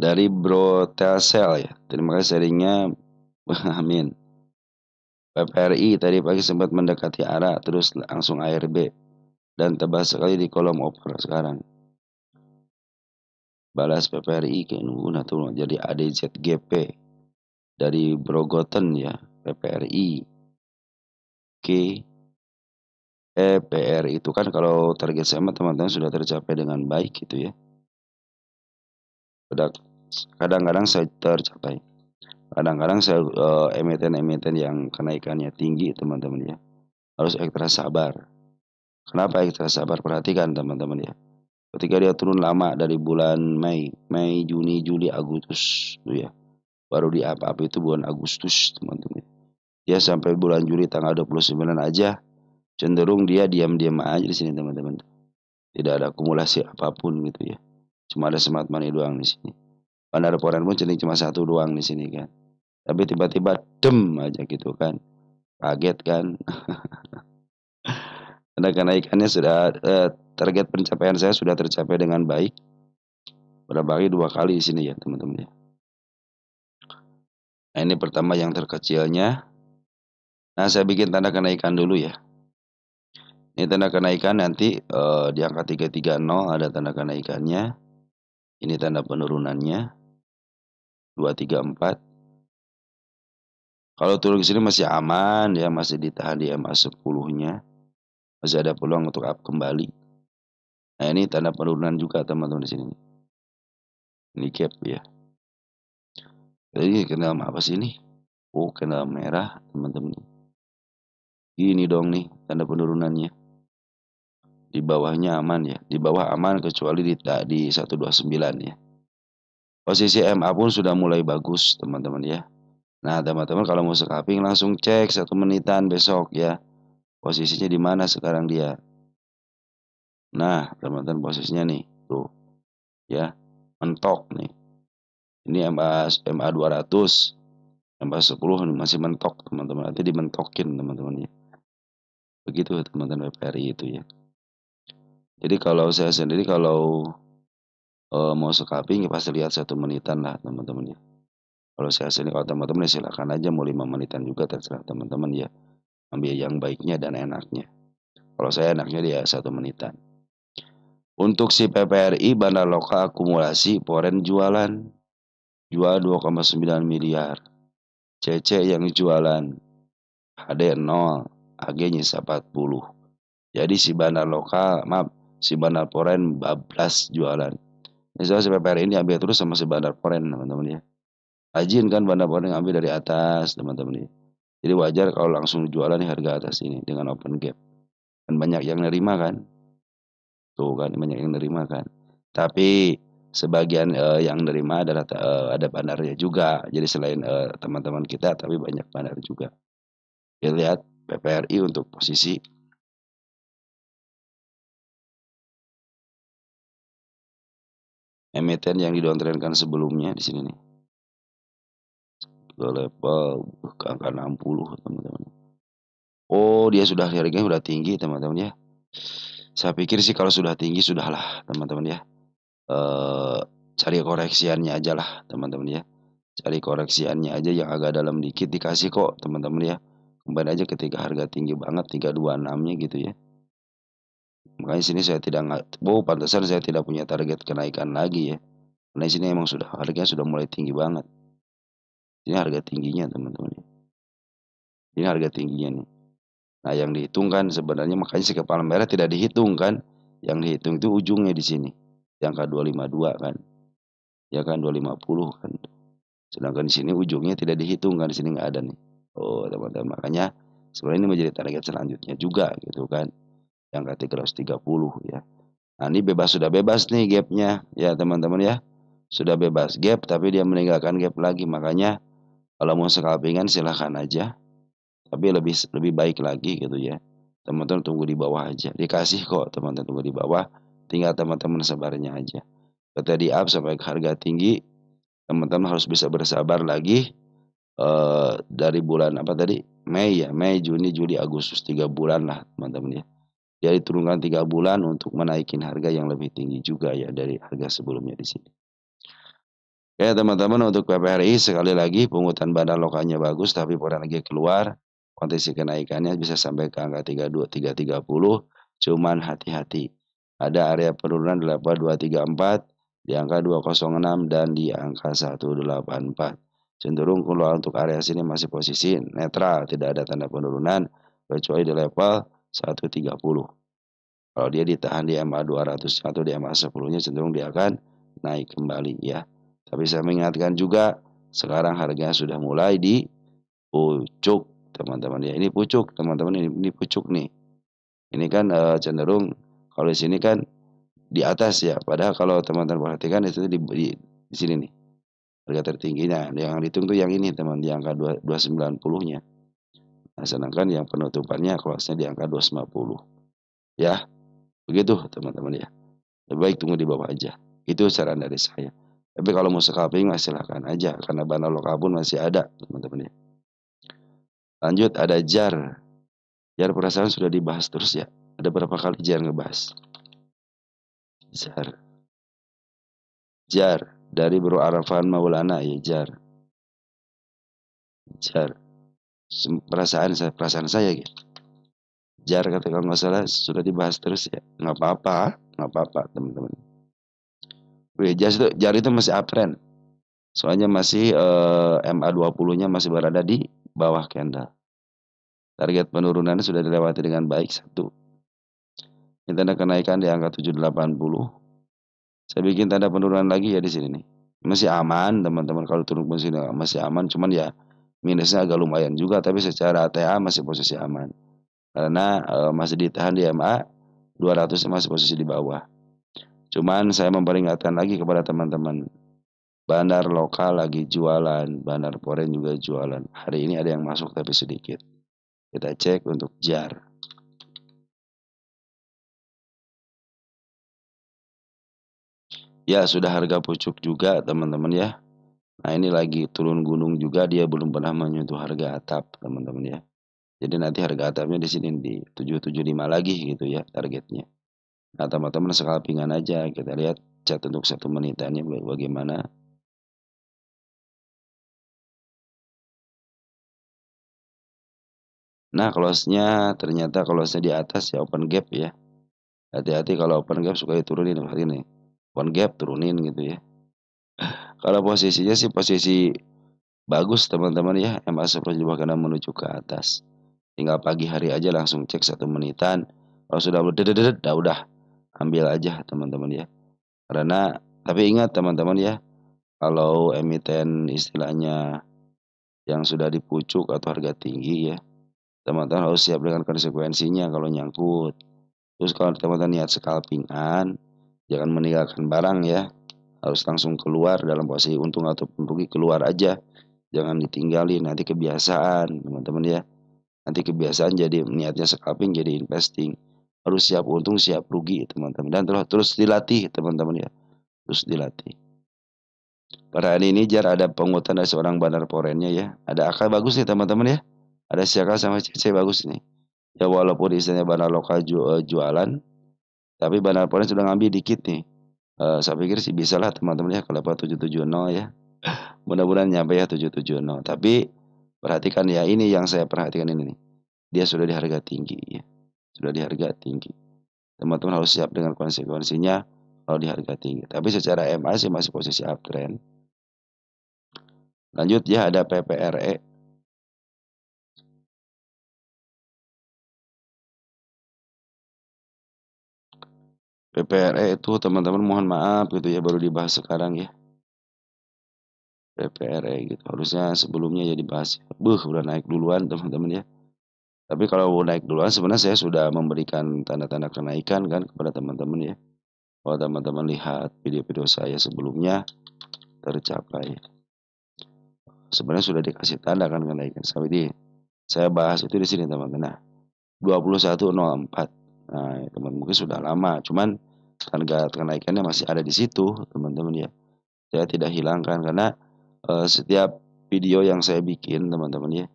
Dari Bro Telcel ya. Terima kasih sharingnya. Amin. PPRI tadi pagi sempat mendekati arah terus langsung ARB. Dan tebal sekali di kolom over sekarang. Balas PPRI ke nunggu turun jadi ADZGP dari Brogoten ya. PPRI ke EPR itu kan kalau target sama teman-teman sudah tercapai dengan baik gitu ya. Kadang-kadang saya tercapai. Kadang-kadang saya emiten-emiten yang kenaikannya tinggi teman-teman ya. Harus ekstra sabar. Kenapa ekstra sabar? Perhatikan teman-teman ya. Ketika dia turun lama dari bulan Mei, Juni, Juli, Agustus tuh ya. Baru di apa-apa itu bulan Agustus teman-teman. Dia sampai bulan Juli tanggal 29 aja cenderung dia diam-diam aja di sini teman-teman. Tidak ada akumulasi apapun gitu ya. Cuma ada smart money doang di sini. Bandar foreign pun cuma satu doang di sini kan. Tapi tiba-tiba dem aja gitu kan. Kaget kan. Karena kenaikannya sudah target pencapaian saya sudah tercapai dengan baik. Berapa kali 2 kali di sini ya teman-teman ya. Nah ini pertama yang terkecilnya. Nah saya bikin tanda kenaikan dulu ya. Ini tanda kenaikan nanti di angka 330 ada tanda kenaikannya. Ini tanda penurunannya 234. Kalau turun ke sini masih aman ya, masih ditahan di MA 10-nya. Masih ada peluang untuk up kembali. Nah, ini tanda penurunan juga teman-teman di sini. Ini gap ya. Jadi kena apa sih ini? Oh, kena merah teman-teman. Ini dong nih tanda penurunannya. Di bawahnya aman ya. Di bawah aman kecuali di 129 ya. Posisi MA pun sudah mulai bagus teman-teman ya. Nah teman-teman kalau mau scalping langsung cek 1 menitan besok ya. Posisinya di mana sekarang dia. Nah teman-teman posisinya nih. Tuh ya. Mentok nih. Ini MA 200. MA 10 masih mentok teman-teman. Nanti dimentokin teman-teman ya. Begitu teman-teman PPRI itu ya. Jadi kalau saya sendiri kalau mau scalping ya pasti lihat 1 menitan lah teman-teman ya. Kalau saya sendiri kalau teman-teman ya silakan aja mau 5 menitan juga terserah teman-teman ya. Ambil yang baiknya dan enaknya. Kalau saya enaknya dia 1 menitan. Untuk si PPRI bandar lokal akumulasi foreign jualan. Jual 2,9 miliar. CC yang jualan. HD 0. AG nyisa 40. Jadi si bandar lokal, maaf, si bandar foreign bablas jualan. Misalnya si PPRI ini ambil terus sama si bandar foreign teman-teman ya. Rajin kan bandar foreign ambil dari atas teman-teman ya. Jadi wajar kalau langsung jualan di harga atas ini dengan open gap. Dan banyak yang nerima kan. Tuh kan banyak yang nerima kan. Tapi sebagian yang nerima adalah ada bandarnya juga. Jadi selain teman-teman kita tapi banyak bandar juga. Kita lihat PPRI untuk posisi emiten yang didowntrendkan sebelumnya di sini nih. Ke level ke angka 60 teman-teman. Oh, dia sudah harganya sudah tinggi teman-teman ya. Saya pikir sih kalau sudah tinggi sudahlah teman-teman ya. Cari koreksiannya aja lah teman-teman ya. Cari koreksiannya aja yang agak dalam dikit dikasih kok teman-teman ya. Kembali aja ketika harga tinggi banget 326-nya gitu ya. Makanya sini saya tidak pantesan saya tidak punya target kenaikan lagi ya. Karena sini emang sudah harganya sudah mulai tinggi banget. Ini harga tingginya teman-teman ya. Ini harga tingginya nih. Nah, yang dihitung kan sebenarnya makanya si kepala merah tidak dihitung kan. Yang dihitung itu ujungnya di sini. Yang ke 252 kan. Ya kan 250 kan. Sedangkan di sini ujungnya tidak dihitung kan, di sini nggak ada nih. Oh teman-teman, makanya sebenarnya ini menjadi target selanjutnya juga gitu kan. Yang ke 330 ya. Nah ini sudah bebas nih gapnya ya teman-teman ya. Sudah bebas gap tapi dia meninggalkan gap lagi. Makanya kalau mau scalpingan silahkan aja. Tapi lebih baik lagi gitu ya. Teman-teman tunggu di bawah aja. Dikasih kok teman-teman tunggu di bawah. Tinggal teman-teman sabarnya aja. Ketika di up sampai ke harga tinggi, teman-teman harus bisa bersabar lagi dari bulan apa tadi? Mei ya, Mei, Juni, Juli, Agustus 3 bulan lah teman-teman ya. Jadi turunkan 3 bulan untuk menaikin harga yang lebih tinggi juga ya dari harga sebelumnya di sini. Oke teman-teman untuk PPRI sekali lagi pungutan bandar lokalnya bagus tapi foreign lagi keluar. Potensi kenaikannya bisa sampai ke angka 32, 330. Cuman hati-hati. Ada area penurunan di level 234, di angka 206 dan di angka 184. Cenderung keluar untuk area sini masih posisi netral, tidak ada tanda penurunan kecuali di level 130. Kalau dia ditahan di MA 200 atau di MA 10-nya cenderung dia akan naik kembali ya. Tapi saya mengingatkan juga sekarang harganya sudah mulai di pucuk teman-teman ya. Ini pucuk teman-teman, ini pucuk nih. Ini kan cenderung kalau di sini kan di atas ya. Padahal kalau teman-teman perhatikan itu di sini nih. Harga tertingginya yang dihitung tuh yang ini teman, di angka 290-nya. Nah, sedangkan yang penutupannya close-nya di angka 250 ya. Begitu teman-teman ya. Lebih baik tunggu di bawah aja. Itu saran dari saya. Tapi kalau mau scalping mah silakan aja karena banner lokal pun masih ada teman-teman ya. Lanjut ada JAR. JAR perasaan sudah dibahas terus ya. Ada berapa kali JAR ngebahas? JAR. JAR dari Bro Arafan Maulana ya JAR. JAR. Perasaan saya gitu. JAR kata kalau nggak salah sudah dibahas terus ya. Nggak apa-apa teman-teman. JAR itu masih uptrend. Soalnya masih MA20-nya masih berada di bawah candle. Target penurunannya sudah dilewati dengan baik satu. Ini tanda kenaikan di angka 780. Saya bikin tanda penurunan lagi ya di sini nih. Masih aman teman-teman kalau turun ke sini masih aman, cuman ya minusnya agak lumayan juga tapi secara TA masih posisi aman. Karena masih ditahan di MA 200 masih posisi di bawah. Cuman saya memperingatkan lagi kepada teman-teman, bandar lokal lagi jualan, bandar foreign juga jualan. Hari ini ada yang masuk tapi sedikit. Kita cek untuk JAR. Ya sudah harga pucuk juga teman-teman ya. Nah ini lagi turun gunung juga dia belum pernah menyentuh harga atap teman-teman ya. Jadi nanti harga atapnya di sini di 775 lagi gitu ya targetnya. Nah teman-teman scalpingan aja kita lihat chat untuk 1 menitannya bagaimana. Nah close-nya ternyata close-nya di atas ya open gap ya. Hati-hati kalau open gap suka diturunin seperti ini. Open gap turunin gitu ya. Kalau posisinya sih posisi bagus teman-teman ya. MA 10 juga kena menuju ke atas. Tinggal pagi hari aja langsung cek 1 menitan. Kalau sudah berdedet, udah ambil aja teman-teman ya. Karena tapi ingat teman-teman ya, kalau emiten istilahnya yang sudah dipucuk atau harga tinggi ya, teman-teman harus siap dengan konsekuensinya kalau nyangkut. Terus kalau teman-teman niat scalpingan, jangan meninggalkan barang ya. Harus langsung keluar dalam posisi untung ataupun rugi keluar aja. Jangan ditinggalin, nanti kebiasaan teman-teman ya. Nanti kebiasaan jadi niatnya scalping jadi investing. Harus siap untung, siap rugi teman-teman. Dan terus dilatih teman-teman ya. Terus dilatih. Pada hari ini JAR ada penguatan dari seorang bandar forennya ya. Ada akal bagus nih teman-teman ya. Ada Syaka sama CC bagus nih. Ya walaupun istilahnya bandar lokal jualan, tapi bandar foren sudah ngambil dikit nih. Saya pikir sih bisa lah teman-teman ya kalau 770 ya. Mudah-mudahan nyampe ya 770. Tapi perhatikan ya ini yang saya perhatikan ini nih. Dia sudah di harga tinggi ya. Sudah di harga tinggi. Teman-teman harus siap dengan konsekuensinya kalau di harga tinggi. Tapi secara MA sih masih posisi uptrend. Lanjut ya ada PPRE. PPRE itu teman-teman mohon maaf gitu ya baru dibahas sekarang ya. PPRE gitu. Harusnya sebelumnya ya dibahas. Udah naik duluan teman-teman ya. Tapi kalau naik duluan sebenarnya saya sudah memberikan tanda-tanda kenaikan kan kepada teman-teman ya. Kalau teman-teman lihat video-video saya sebelumnya tercapai. Sebenarnya sudah dikasih tanda kan kenaikan. Sampai di saya bahas itu di sini teman-teman. Nah, 2104. Nah, teman mungkin sudah lama, cuman harga kenaikannya masih ada di situ, teman-teman ya. Saya tidak hilangkan karena setiap video yang saya bikin, teman-teman ya,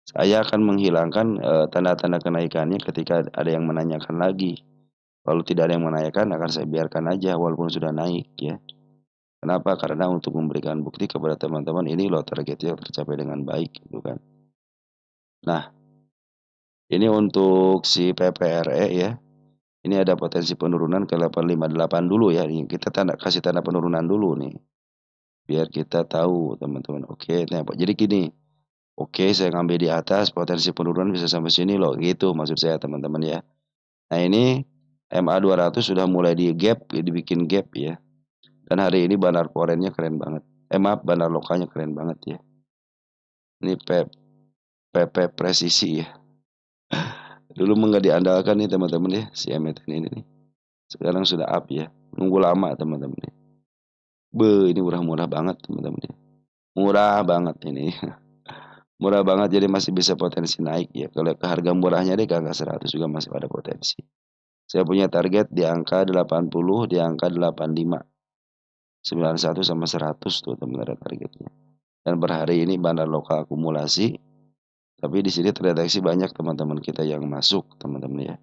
saya akan menghilangkan tanda-tanda kenaikannya ketika ada yang menanyakan lagi. Kalau tidak ada yang menanyakan, akan saya biarkan aja walaupun sudah naik ya. Kenapa? Karena untuk memberikan bukti kepada teman-teman ini loh targetnya tercapai dengan baik gitu kan. Nah, ini untuk si PPRE ya. Ini ada potensi penurunan ke 858 dulu ya. Kita kasih tanda penurunan dulu nih. Biar kita tahu teman-teman. Oke, nah, jadi gini. Oke, saya ngambil di atas potensi penurunan bisa sampai sini loh. Gitu maksud saya teman-teman ya. Nah, ini MA 200 sudah mulai dibikin gap ya. Dan hari ini bandar forennya keren banget. Maaf, bandar lokalnya keren banget ya. Ini PP presisi ya. Dulu nggak diandalkan nih teman-teman ya si emiten ini nih. Sekarang sudah up ya. Nunggu lama teman-teman ya. Ini murah-murah banget teman-teman ya. Murah banget ini. Murah banget jadi masih bisa potensi naik ya. Kalau ke harga murahnya deh ke angka 100 juga masih ada potensi. Saya punya target di angka 80, di angka 85, 91 sama 100 tuh teman ada targetnya. Dan per hari ini bandar lokal akumulasi, tapi di sini terdeteksi banyak teman-teman kita yang masuk teman-teman ya.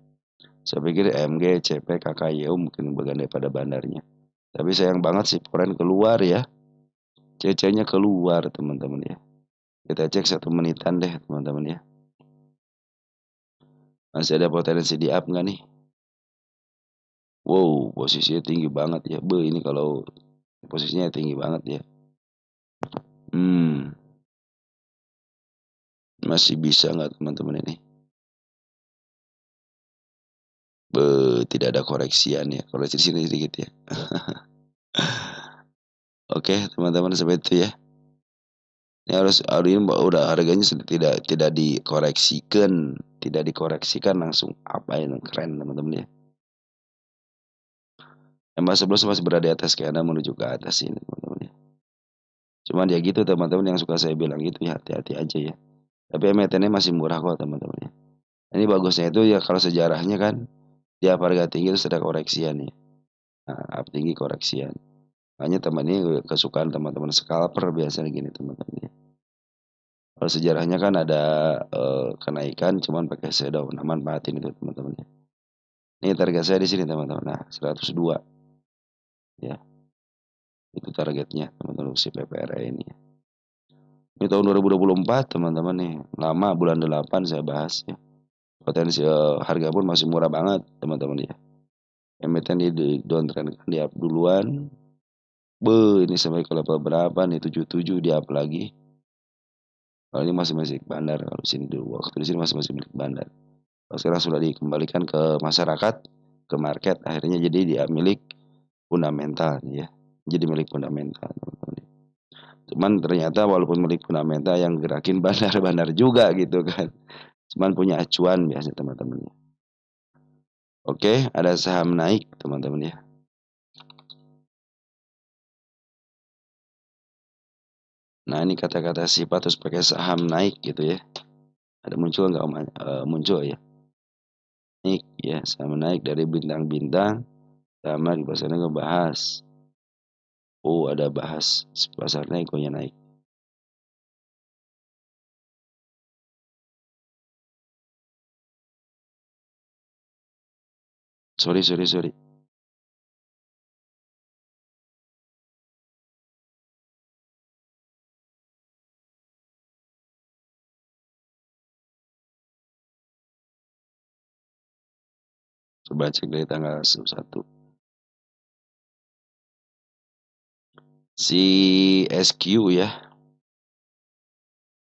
Saya pikir MG, CP, KKYU mungkin bagian daripada bandarnya. Tapi sayang banget sih Foreign keluar ya. CC-nya keluar teman-teman ya. Kita cek 1 menitan deh teman-teman ya. Masih ada potensi di up nggak nih? Wow, posisinya tinggi banget ya. Ini kalau posisinya tinggi banget ya. Hmm, masih bisa nggak teman-teman ini? Tidak ada koreksian ya. Koreksi di sini sedikit ya. Oke, teman-teman seperti itu ya. Ini harus hari ini udah harganya sudah tidak dikoreksikan, tidak dikoreksikan langsung apa yang keren teman-teman ya. MA11 masih berada di atas skena menuju ke atas ini teman-teman ya. Cuman ya gitu teman-teman yang suka saya bilang gitu ya hati-hati aja ya. Tapi MTN masih murah kok teman-teman ya. Ini bagusnya itu ya kalau sejarahnya kan dia harga tinggi itu ada koreksian ya. Nah, up tinggi koreksian. Makanya teman ini kesukaan teman-teman scalper biasanya gini teman-teman ya. Kalau sejarahnya kan ada kenaikan cuman pakai shadow. Nah, manfaatin itu teman-teman ya. Ini target saya di sini teman-teman. Nah, 102 ya. Itu targetnya teman-teman si PPRA ini. Ini tahun 2024 teman-teman nih. Lama bulan 8 saya bahas ya. Potensi harga pun masih murah banget teman-teman ya. Emiten di downtrend kan di up duluan. Ini sampai ke level berapa nih? 77 di up lagi. Kalau ini masih milik bandar. Kalau sini dulu waktu di sini masih milik bandar. Kalau sekarang sudah dikembalikan ke masyarakat, ke market, akhirnya jadi dia milik fundamental ya. Jadi milik fundamental teman-teman. Cuman ternyata walaupun milik fundamental yang gerakin bandar-bandar juga gitu kan. Cuman punya acuan biasa teman-teman ya. Oke, ada saham naik teman-teman ya. Nah ini kata-kata sifat terus pakai saham naik gitu ya. Ada muncul nggak muncul ya? Naik ya, saham naik dari bintang-bintang sama di pasarnya ngebahas. Oh ada bahas pasar naik, kohnya naik. Sorry. Coba cek dari tanggal 1. Si SQ ya,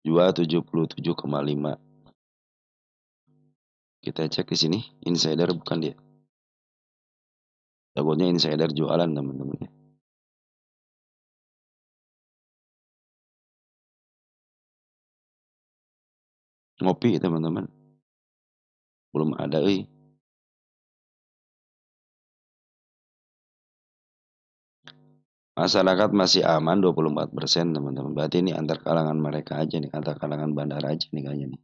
jual 77,5. Kita cek di sini, insider bukan dia. Takutnya insider jualan teman-teman ya. Ngopi teman-teman. Belum ada Masyarakat masih aman 24% teman-teman. Berarti ini antar kalangan mereka aja nih, antar kalangan bandara aja nih kayaknya nih.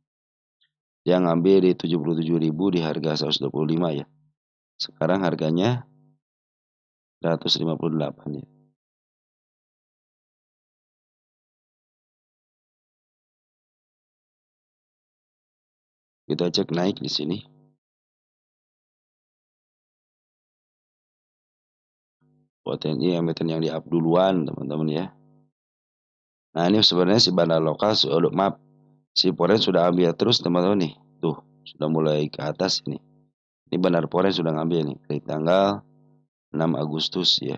Dia ngambil di 77.000 di harga 125 ya. Sekarang harganya 158 ya. Kita cek naik di sini. Potensi emiten yang di up duluan teman-teman ya. Nah ini sebenarnya si bandar lokal sudah maaf. Si Foreign sudah ambil terus teman-teman nih. Tuh sudah mulai ke atas ini. Ini bandar Foreign sudah ngambil nih dari tanggal 6 Agustus ya.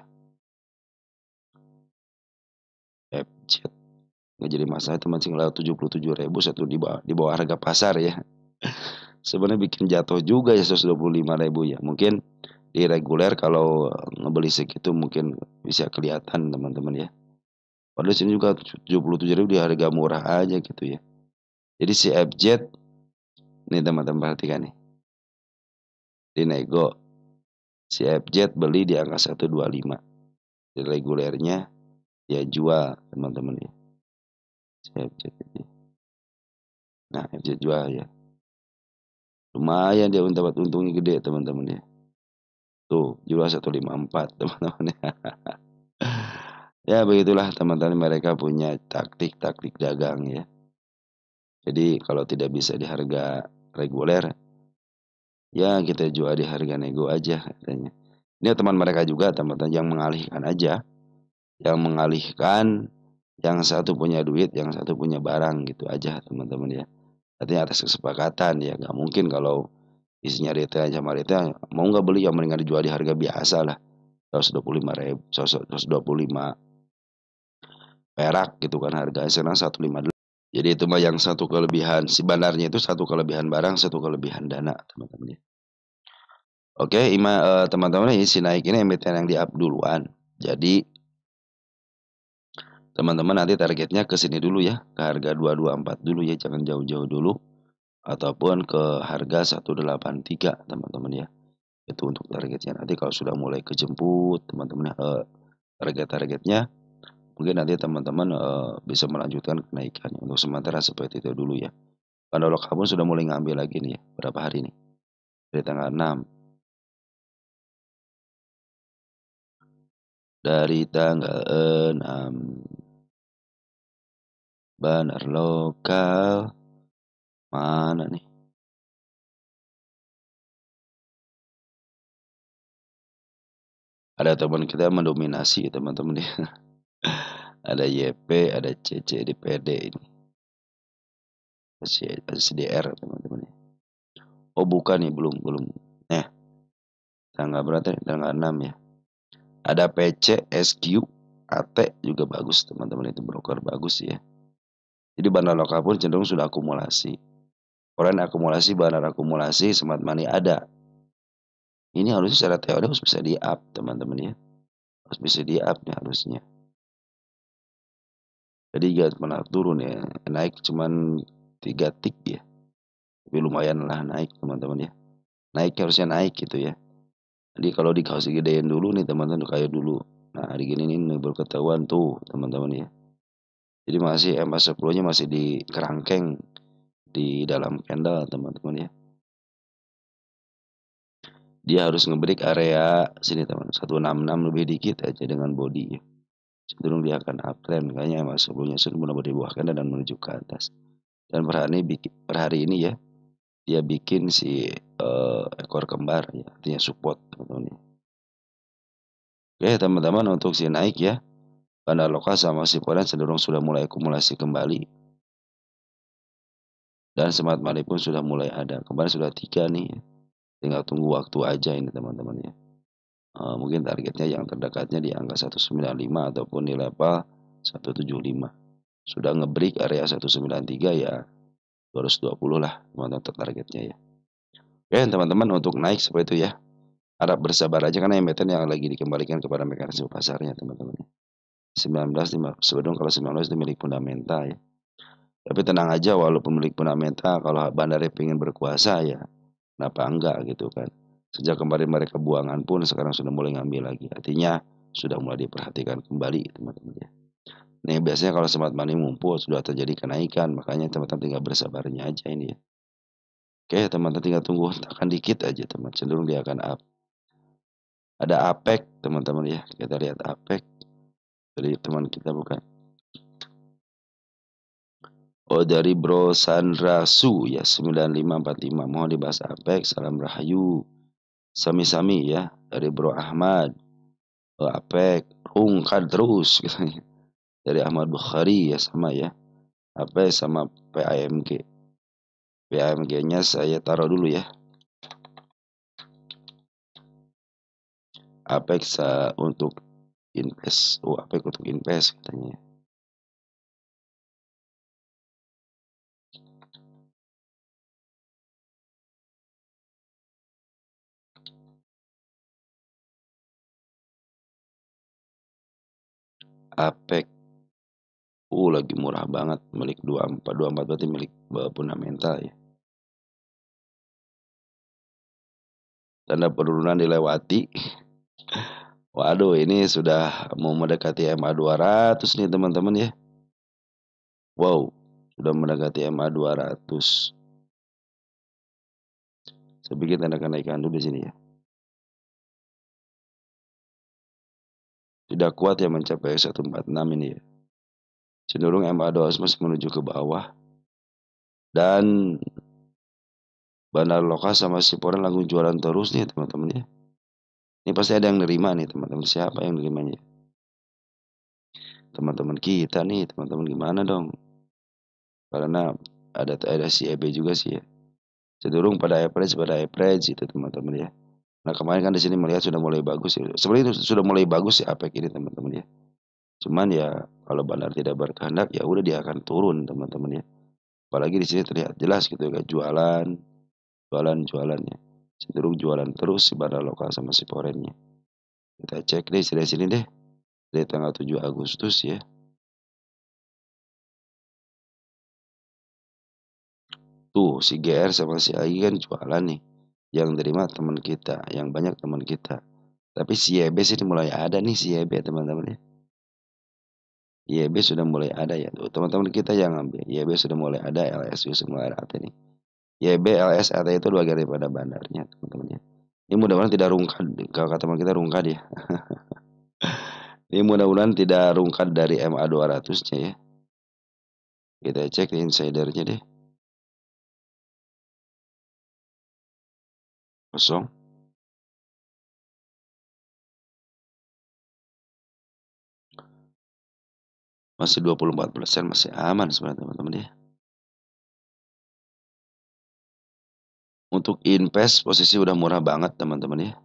FZ nggak jadi masalah teman tinggal 77.000 satu di bawah harga pasar ya. Sebenarnya bikin jatuh juga ya 125.000 ya. Mungkin di reguler kalau ngebeli segitu mungkin bisa kelihatan teman-teman ya. Padahal sini juga 77.000 di harga murah aja gitu ya. Jadi si FZ nih teman-teman perhatikan nih. Di nego si FZ beli di angka 125. Di regulernya dia jual teman-teman ya. Si FZ. Nah, FC jual ya. Lumayan dia dapat untungnya gede teman-teman ya. Tuh, jual 154 teman-teman ya. Ya begitulah teman-teman, mereka punya taktik-taktik dagang ya. Jadi kalau tidak bisa di harga reguler, ya kita jual di harga nego aja katanya. Ini teman mereka juga teman-teman yang mengalihkan aja, yang mengalihkan, yang satu punya duit, yang satu punya barang gitu aja teman-teman ya. Artinya atas kesepakatan ya, nggak mungkin kalau isinya retail sama retail mau nggak beli ya mendingan dijual di harga biasa lah, 125.000, 125 perak gitu kan harganya, sekarang 158. Jadi itu mah yang satu kelebihan, si bandarnya itu satu kelebihan barang, satu kelebihan dana teman-teman ya. Oke, teman-teman, ini si naik ini emiten yang di-up duluan. Jadi teman-teman nanti targetnya ke sini dulu ya, ke harga 224 dulu ya, jangan jauh-jauh dulu, ataupun ke harga 183 teman-teman ya. Itu untuk targetnya. Nanti kalau sudah mulai kejemput teman-teman, target-targetnya, mungkin nanti teman-teman, bisa melanjutkan kenaikan. Untuk sementara seperti itu dulu ya. Kalau kamu sudah mulai ngambil lagi nih ya, berapa hari nih? Dari tanggal 6. Dari tanggal 6, bandar lokal, mana nih? Ada teman kita yang mendominasi teman-teman ya. Ada YP, ada CC di PD ini, SDR teman-teman ya. Oh bukan nih, belum belum. Eh, tanggal berapa? Tanggal 6 ya. Ada PC, SQ, AT juga bagus teman-teman, itu broker bagus ya. Jadi bandar lokal pun cenderung sudah akumulasi. Foreign akumulasi, bandar akumulasi, smart money ada. Ini harusnya secara teori harus bisa di-up teman-teman ya. Harus bisa di-up nih harusnya. Jadi gak pernah turun ya, naik cuman 3 tik ya. Tapi lumayan lah naik teman-teman ya. Naik harusnya naik gitu ya. Jadi kalau dikasih gedein dulu nih teman-teman kayak dulu. Nah hari gini nih baru ketahuan tuh teman-teman ya. Jadi masih MA10-nya masih di kerangkeng di dalam candle teman-teman ya. Dia harus ngebreak area sini teman, 166 lebih dikit aja dengan body ya. Cenderung dia akan uptrend, kayaknya MA10-nya sudah mulai di bawah candle dan menuju ke atas. Dan per hari ini ya, dia bikin si ekor kembar ya, artinya support teman-teman ya. Oke teman-teman, untuk si naik ya, bandar lokal sama si foreign cenderung sudah mulai akumulasi kembali. Dan smart money pun sudah mulai ada. Kemarin sudah 3 nih. Tinggal tunggu waktu aja ini teman-teman ya. Mungkin targetnya yang terdekatnya di angka 195 ataupun di level 175. Sudah ngebreak area 193 ya 220 lah teman-teman untuk targetnya ya. Oke teman-teman, untuk naik seperti itu ya. Harap bersabar aja karena emiten yang lagi dikembalikan kepada mekanisme pasarnya teman-teman ya. 19 sebelum kalau 19 itu milik fundamental ya. Tapi tenang aja, walaupun milik fundamental, kalau bandarnya pengen berkuasa ya kenapa enggak gitu kan. Sejak kemarin mereka buangan pun sekarang sudah mulai ngambil lagi. Artinya sudah mulai diperhatikan kembali teman-teman ya. Nih biasanya kalau smart money ngumpul sudah terjadi kenaikan, makanya teman-teman tinggal bersabarnya aja ini ya. Oke teman-teman, tinggal tunggu tekan dikit aja teman, cenderung dia akan up. Ada APEC teman-teman ya, kita lihat APEC dari teman kita bukan. Oh dari Bro Sandra Su ya 9545, mohon dibahas APEC, salam rahayu. Sami-sami ya dari Bro Ahmad. APEC rungkan terus katanya. Dari Ahmad Bukhari ya sama ya. APEC sama PAMG. PAMG-nya saya taruh dulu ya. APEC untuk invest. Oh, APEC untuk invest katanya. APEC lagi murah banget, milik 24 berarti milik fundamental ya. Tanda penurunan dilewati. Waduh, ini sudah mau mendekati MA 200 nih teman-teman ya. Wow, sudah mendekati MA 200. Saya bikin tanda kenaikan dulu di sini ya. Tidak kuat ya mencapai 146 ini ya. Cenderung MA 200 masih menuju ke bawah. Dan Bandar Lokal sama Siporan langsung jualan terus nih teman-teman ya. Ini pasti ada yang nerima nih teman-teman. Siapa yang nerimanya? Teman-teman kita nih, teman-teman gimana dong? Karena ada si EB juga sih ya. Cenderung pada average itu teman-teman ya. Nah kemarin kan di sini melihat sudah mulai bagus ya. Sebenarnya itu sudah mulai bagus ya APEC ini teman-teman ya. Cuman ya kalau Bandar tidak berkehendak ya udah dia akan turun teman-teman ya. Apalagi di sini terlihat jelas gitu ya jualan ya. Cenderung jualan terus si Bandar Lokal sama si Porennya. Kita cek deh dari sini deh. Dari tanggal 7 Agustus ya. Tuh si GR sama si AI kan jualan nih. Yang terima teman kita, yang banyak teman kita. Tapi si YB sih mulai ada nih si YB teman-teman ya. YB sudah mulai ada ya. Tuh teman-teman kita yang ambil. YB sudah mulai ada, LSU sudah mulai ada nih. YB, LS, AT itu dua daripada bandarnya teman-teman ya. Ini mudah-mudahan tidak rungkad. Kalau kata teman kita rungkad ya. Ini mudah-mudahan tidak rungkad dari MA 200-nya ya. Kita cek insidernya deh. Kosong. Masih 24%, masih aman sebenarnya teman-teman ya. Untuk invest posisi udah murah banget teman-teman ya.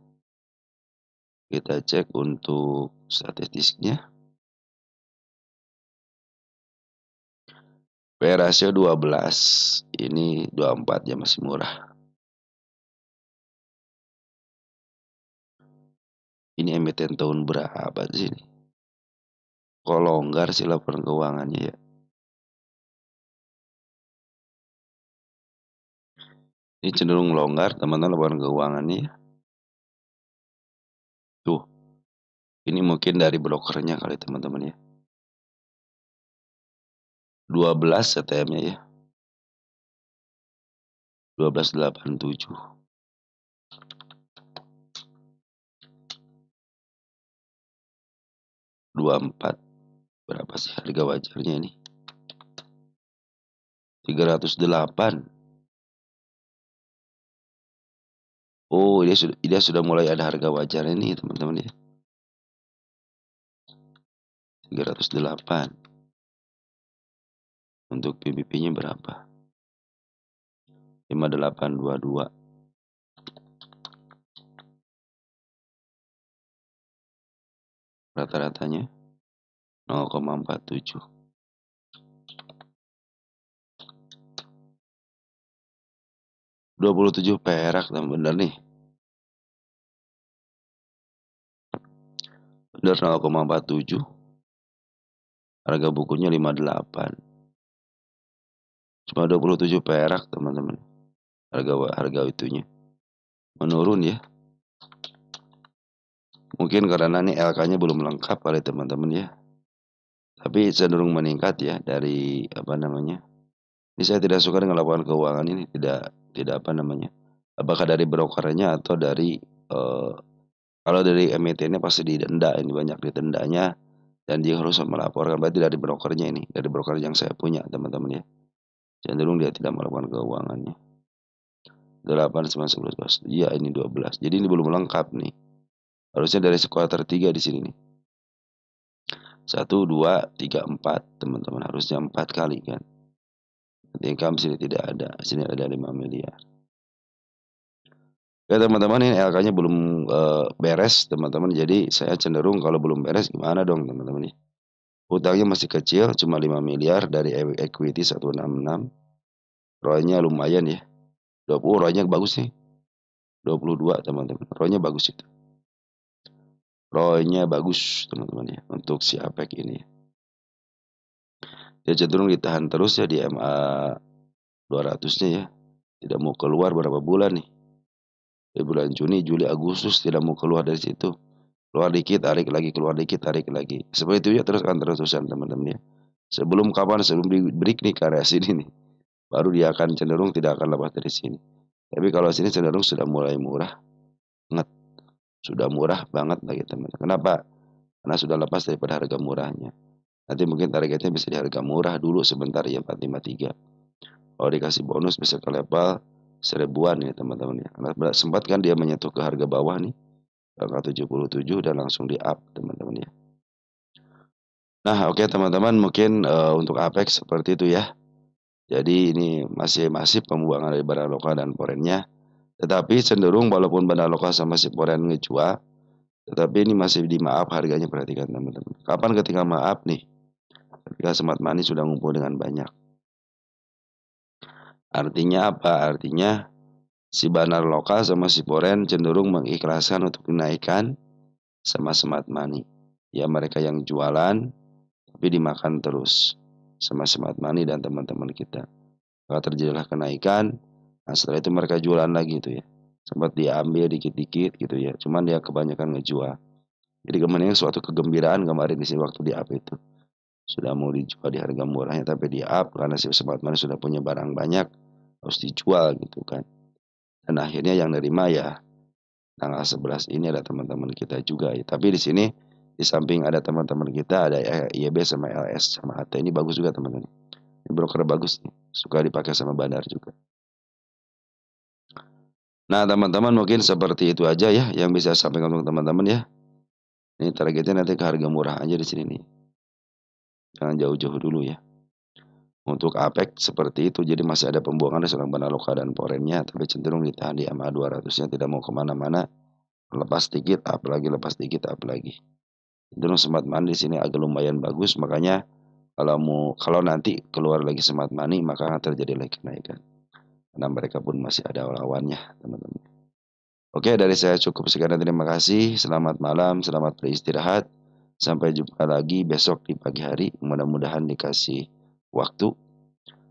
Kita cek untuk statistiknya. P rasio 12. Ini 24 ya masih murah. Ini emiten tahun berapa sih ini? Kok longgar sih laporan keuangannya ya? Ini cenderung longgar teman-teman laporan keuangannya ya. Tuh, ini mungkin dari brokernya kali teman-teman ya. 12 CTM-nya ya. 1287. 24. Berapa sih harga wajarnya ini? 308. Oh, dia sudah mulai ada harga wajarnya nih teman-teman ya. 308. Untuk PBP-nya berapa? 5822. Rata-ratanya 0,47. 27 perak bener nih. Bener 0,47. Harga bukunya 58. Cuma 27 perak teman-teman. Harga itunya. Menurun ya. Mungkin karena nih LK-nya belum lengkap kali teman-teman ya. Tapi cenderung meningkat ya dari apa namanya. Ini saya tidak suka dengan laporan keuangan ini, tidak apa namanya. Apakah dari brokernya atau dari kalau dari emitennya pasti didenda, ini banyak didendanya dan dia harus melaporkan, berarti dari brokernya ini, dari broker yang saya punya teman-teman ya. Cenderung dia tidak melakukan keuangannya. 8, 9, 11, 12. Iya ini 12. Jadi ini belum lengkap nih. Harusnya dari kuartal 3 di sini nih. 1, 2, 3, 4 teman-teman. Harusnya 4 kali kan. Income sini tidak ada. Sini ada 5 miliar. Ya teman-teman ini LK-nya belum beres teman-teman. Jadi saya cenderung kalau belum beres gimana dong teman-teman nih. Hutangnya masih kecil cuma 5 miliar dari equity 166. ROE-nya lumayan ya. 20 ROE-nya bagus nih. 22 teman-teman. ROE-nya bagus itu. ROE-nya bagus teman-teman ya untuk si APEC ini. Dia cenderung ditahan terus ya di MA 200-nya ya. Tidak mau keluar berapa bulan nih. Di bulan Juni, Juli, Agustus tidak mau keluar dari situ. Keluar dikit, tarik lagi, keluar dikit, tarik lagi. Seperti itu ya terus kan terus-terusan teman-teman ya. Sebelum kapan? Sebelum di break nih ke area sini nih, baru dia akan cenderung tidak akan lepas dari sini. Tapi kalau sini cenderung sudah mulai murah banget, sudah murah banget lagi teman. Kenapa? Karena sudah lepas daripada harga murahnya. Nanti mungkin targetnya bisa di harga murah dulu sebentar ya 453. Kalau dikasih bonus bisa ke level 1000-an ya teman-teman ya. Karena sempat kan dia menyentuh ke harga bawah nih, angka 77 dan langsung di up teman-teman ya. Nah oke teman-teman mungkin, untuk Apex seperti itu ya. Jadi ini masih masif pembuangan dari barang lokal dan foreign-nya, tetapi cenderung walaupun barang lokal sama si foreign ngejual, tetapi ini masih di maaf harganya perhatikan teman-teman. Kapan ketika maaf nih? Ketika smart money sudah ngumpul dengan banyak. Artinya apa? Artinya si banar lokal sama si foreign cenderung mengikhlaskan untuk dinaikkan sama smart money. Ya mereka yang jualan tapi dimakan terus sama smart money dan teman-teman kita. Maka terjadilah kenaikan, nah setelah itu mereka jualan lagi itu ya. Sempat diambil dikit-dikit gitu ya, cuman dia kebanyakan ngejual. Jadi kemarin suatu kegembiraan kemarin di sini waktu di up itu. Sudah mau dijual di harga murahnya tapi di up karena si smart money sudah punya barang banyak, harus dijual gitu kan. Dan akhirnya yang nerima ya tanggal 11 ini ada teman-teman kita juga ya. Tapi di sini di samping ada teman-teman kita ada IEB sama LS sama AT ini bagus juga teman-teman. Ini broker bagus nih, suka dipakai sama bandar juga. Nah teman-teman mungkin seperti itu aja ya yang bisa saya sampaikan untuk teman-teman ya. Ini targetnya nanti ke harga murah aja di sini nih. Jangan jauh-jauh dulu ya. Untuk Apex seperti itu, jadi masih ada pembuangan dari seorang bandar lokal dan foreign-nya, tapi cenderung ditahan di MA 200-nya tidak mau kemana-mana. Lepas sedikit, up lagi, lepas sedikit, up lagi. Cenderung smart money di sini agak lumayan bagus, makanya kalau nanti keluar lagi smart money maka akan terjadi lagi kenaikan. Karena mereka pun masih ada lawannya, teman-teman. Oke, dari saya cukup sekian dan terima kasih. Selamat malam, selamat beristirahat. Sampai jumpa lagi besok di pagi hari. Mudah-mudahan dikasih waktu.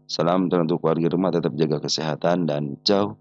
Salam untuk keluarga rumah, tetap jaga kesehatan dan ciao.